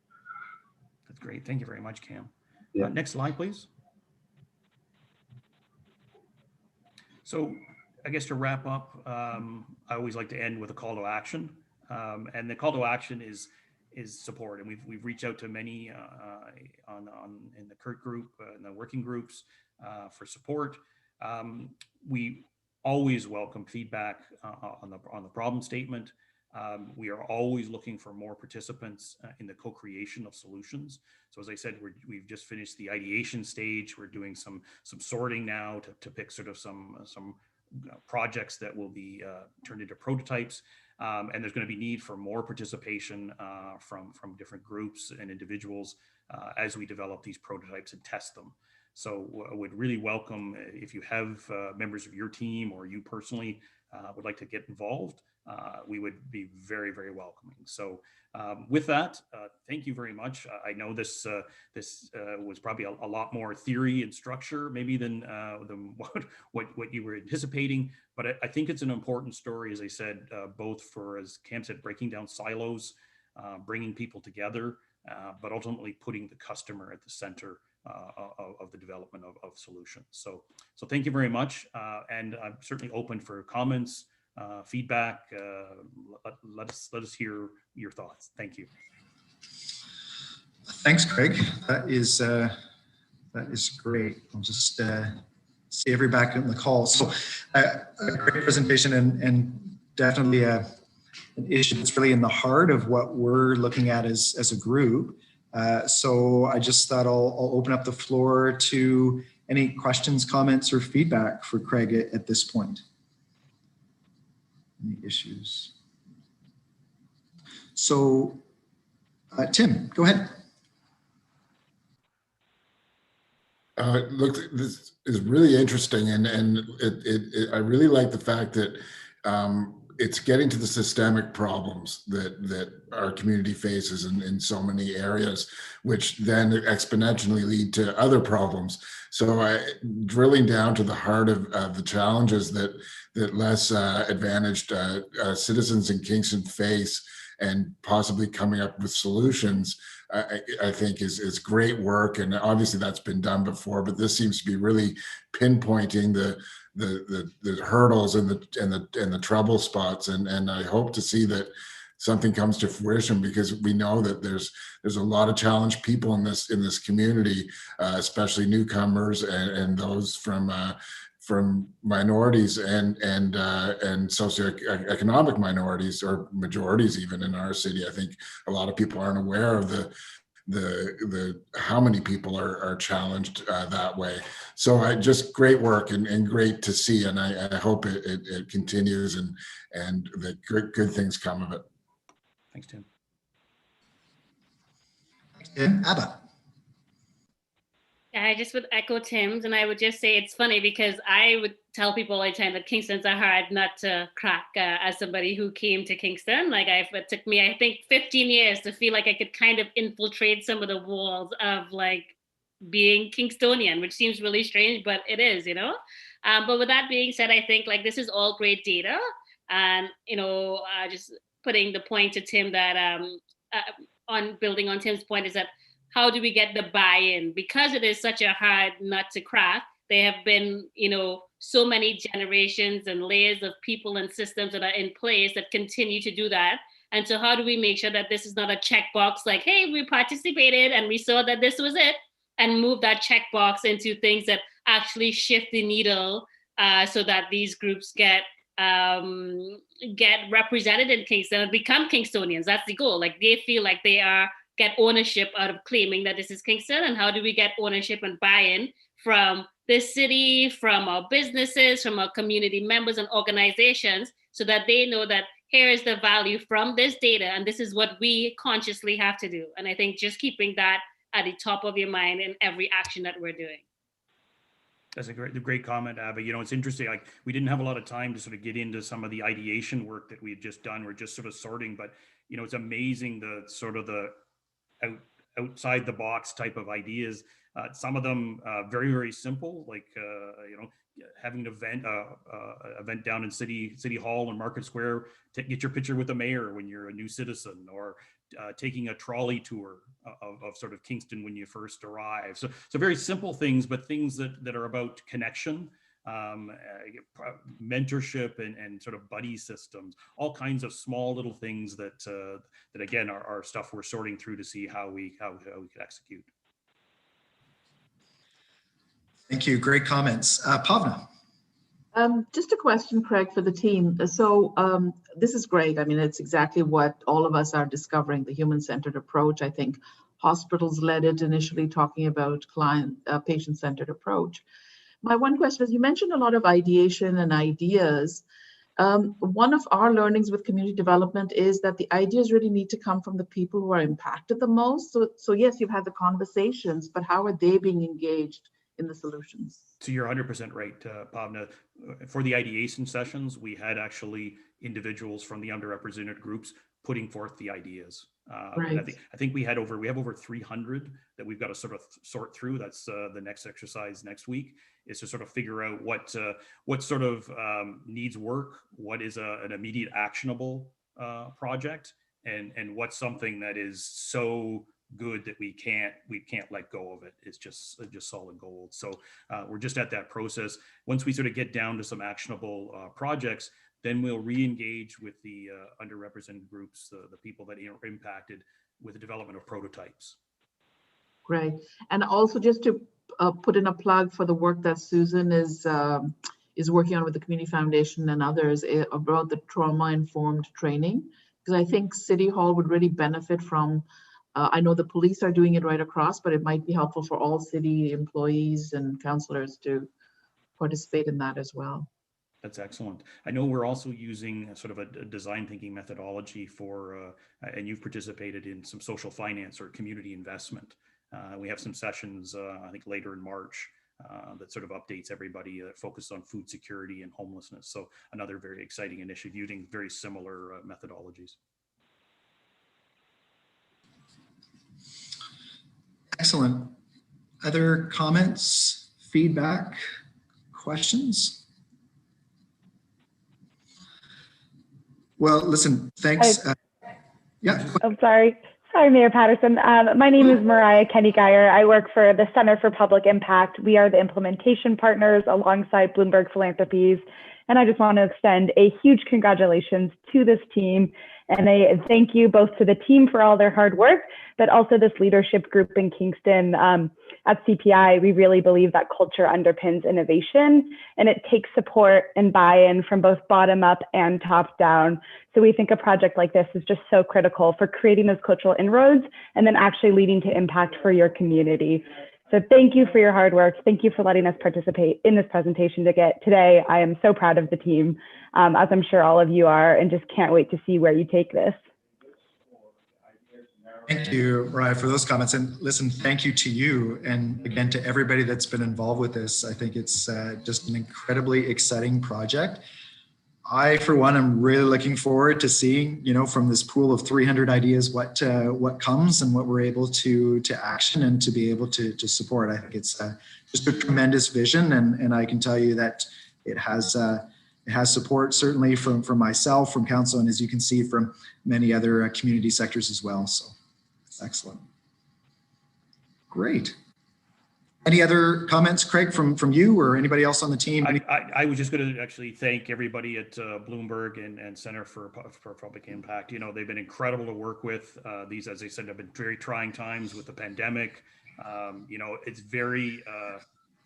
that's great. Thank you very much, Cam. Yeah. Next slide, please. So I guess to wrap up, I always like to end with a call to action, and the call to action is support. And we've reached out to many in the CURT group, in the working groups for support. We always welcome feedback on the problem statement. We are always looking for more participants in the co-creation of solutions. So as I said, we've just finished the ideation stage. We're doing some sorting now to pick sort of some projects that will be turned into prototypes. And there's going to be need for more participation from different groups and individuals as we develop these prototypes and test them. So I would really welcome if you have members of your team or you personally would like to get involved, we would be very, very welcoming. So with that, thank you very much. I know this was probably a lot more theory and structure maybe than what you were anticipating, but I think it's an important story, as I said, both for, as Cam said, breaking down silos, bringing people together, but ultimately putting the customer at the center of the development of solutions. So thank you very much. And I'm certainly open for comments, feedback. Let us hear your thoughts. Thank you. Thanks, Craig. That is great. I'll just see everybody back on the call. So a great presentation and definitely an issue that's really in the heart of what we're looking at as a group. So I just thought I'll open up the floor to any questions, comments, or feedback for Craig at this point. Any issues? So Tim, go ahead. Look, this is really interesting, and I really like the fact that it's getting to the systemic problems that our community faces in so many areas, which then exponentially lead to other problems. So drilling down to the heart of the challenges that less advantaged citizens in Kingston face, and possibly coming up with solutions, I think is great work. And obviously that's been done before, but this seems to be really pinpointing the hurdles and the trouble spots. And I hope to see that something comes to fruition, because we know that there's a lot of challenged people in this community, especially newcomers and those from minorities and socioeconomic minorities, or majorities even in our city. I think a lot of people aren't aware of the how many people are challenged that way. So just great work and great to see, and I hope it continues and that good things come of it. Thanks, Tim. Abba. I just would echo Tim's, and I would just say it's funny because I would tell people all the time that Kingston's a hard nut to crack. As somebody who came to Kingston, it took me, I think, 15 years to feel like I could kind of infiltrate some of the walls of like being Kingstonian, which seems really strange, but it is, you know. But with that being said, I think like this is all great data, and just putting the point to Tim that on building on Tim's point is that how do we get the buy-in? Because it is such a hard nut to crack, there have been, so many generations and layers of people and systems that are in place that continue to do that. And so how do we make sure that this is not a checkbox like, hey, we participated and we saw that this was it, and move that checkbox into things that actually shift the needle so that these groups get represented in Kingston and become Kingstonians. That's the goal. Like they feel like they get ownership out of claiming that this is Kingston. And how do we get ownership and buy-in from the city, from our businesses, from our community members and organizations, so that they know that here is the value from this data and this is what we consciously have to do. And I think just keeping that at the top of your mind in every action that we're doing. That's a great comment, Abby. It's interesting. Like we didn't have a lot of time to sort of get into some of the ideation work that we had just done. We're just sort of sorting, but it's amazing the sort of the outside the box type of ideas. Some of them very, very simple, like having an event down in City Hall and Market Square to get your picture with the mayor when you're a new citizen, or taking a trolley tour of sort of Kingston when you first arrive. So very simple things, but things that are about connection, mentorship and sort of buddy systems, all kinds of small little things that again are stuff we're sorting through to see how we could execute. Thank you. Great comments. Pavna. Just a question, Craig, for the team. So this is great. I mean, it's exactly what all of us are discovering, the human-centered approach. I think hospitals led it initially, talking about patient-centered approach. My one question is, you mentioned a lot of ideation and ideas. One of our learnings with community development is that the ideas really need to come from the people who are impacted the most. So yes, you've had the conversations, but how are they being engaged in the solutions? So you're 100% right, Pavna. For the ideation sessions, we had actually individuals from the underrepresented groups putting forth the ideas. Right. I think we have over 300 that we've got to sort of sort through. That's the next exercise next week, is to sort of figure out what sort of needs work, what is an immediate actionable project, and what's something that is so good that we can't let go of it. It's just solid gold. So we're just at that process. Once we sort of get down to some actionable projects, then we'll re-engage with the underrepresented groups, the people that are impacted, with the development of prototypes. Great. And also just to put in a plug for the work that Susan is working on with the Community Foundation and others about the trauma-informed training, because I think City Hall would really benefit from. I know the police are doing it right across, but it might be helpful for all city employees and councillors to participate in that as well. That's excellent. I know we're also using sort of a design thinking methodology for, and you've participated in some social finance or community investment. We have some sessions, I think later in March, that sort of updates everybody, focused on food security and homelessness. So another very exciting initiative using very similar methodologies. Excellent. Other comments, feedback, questions? Well, listen, thanks. Yeah. I'm sorry. Sorry, Mayor Patterson. My name is Mariah Kenny-Geyer. I work for the Center for Public Impact. We are the implementation partners alongside Bloomberg Philanthropies. And I just want to extend a huge congratulations to this team. And a thank you both to the team for all their hard work, but also this leadership group in Kingston. At CPI, we really believe that culture underpins innovation, and it takes support and buy-in from both bottom up and top down. So we think a project like this is just so critical for creating those cultural inroads and then actually leading to impact for your community. So thank you for your hard work. Thank you for letting us participate in this presentation today. I am so proud of the team, as I'm sure all of you are, and just can't wait to see where you take this. Thank you, Mariah, for those comments. And listen, thank you to you. And again, to everybody that's been involved with this. I think it's just an incredibly exciting project. I, for one, am really looking forward to seeing, from this pool of 300 ideas, what comes and what we're able to action and to be able to support. I think it's just a tremendous vision. And I can tell you that it has support certainly from myself, from council, and as you can see from many other community sectors as well. So it's excellent. Great. Any other comments, Craig, from you or anybody else on the team? I was just going to actually thank everybody at Bloomberg and Center for Public Impact. They've been incredible to work with. These, as I said, have been very trying times with the pandemic. It's very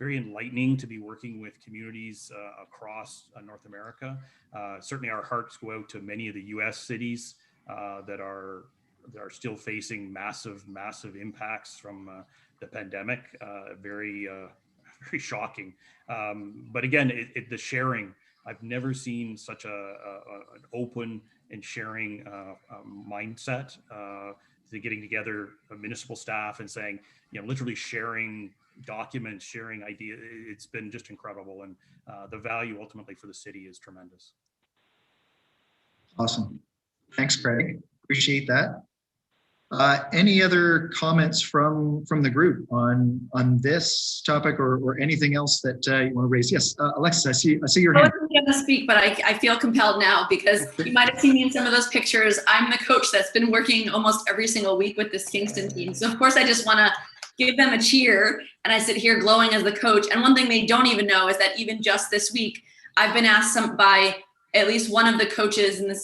enlightening to be working with communities across North America. Certainly our hearts go out to many of the US cities that are still facing massive impacts from the pandemic. Very shocking. But again, the sharing, I've never seen such an open and sharing mindset to getting together a municipal staff and saying, literally sharing documents, sharing ideas. It's been just incredible. And the value ultimately for the city is tremendous. Awesome. Thanks, Craig. Appreciate that. Any other comments from the group on this topic or anything else that you want to raise? Yes, Alexis, I see your hand. I wasn't going to speak, but I feel compelled now because you might have seen me in some of those pictures. I'm the coach that's been working almost every single week with this Kingston team. So of course I just want to give them a cheer, and I sit here glowing as the coach. And one thing they don't even know is that even just this week, I've been asked by at least one of the coaches in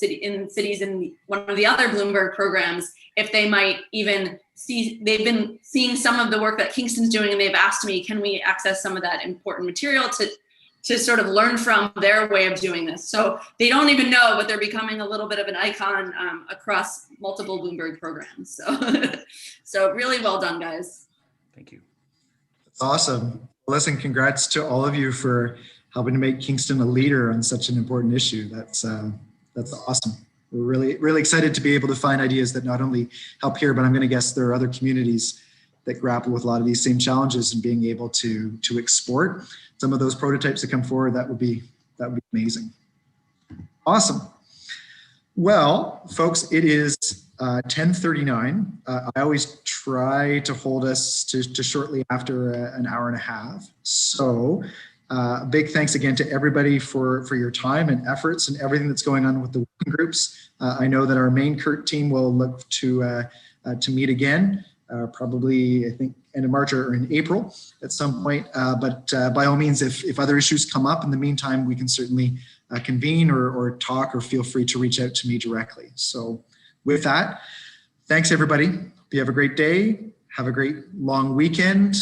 cities in one of the other Bloomberg programs if they might even see. They've been seeing some of the work that Kingston's doing, and they've asked me, can we access some of that important material to sort of learn from their way of doing this? So they don't even know, but they're becoming a little bit of an icon across multiple Bloomberg programs. So, so really well done, guys. Thank you. That's awesome. Listen, congrats to all of you for helping to make Kingston a leader on such an important issue. That's awesome. We're really excited to be able to find ideas that not only help here, but I'm going to guess there are other communities that grapple with a lot of these same challenges, and being able to export some of those prototypes that come forward, that would be amazing. Awesome. Well, folks, it is 10:39. I always try to hold us to shortly after an hour and a half. So big thanks again to everybody for your time and efforts and everything that's going on with the working groups. I know that our main CURT team will look to meet again, probably I think end of March or in April at some point. But by all means, if other issues come up in the meantime, we can certainly convene or talk, or feel free to reach out to me directly. So with that, thanks everybody. Hope you have a great day. Have a great long weekend.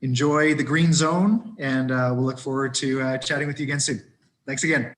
Enjoy the green zone, and we'll look forward to chatting with you again soon. Thanks again.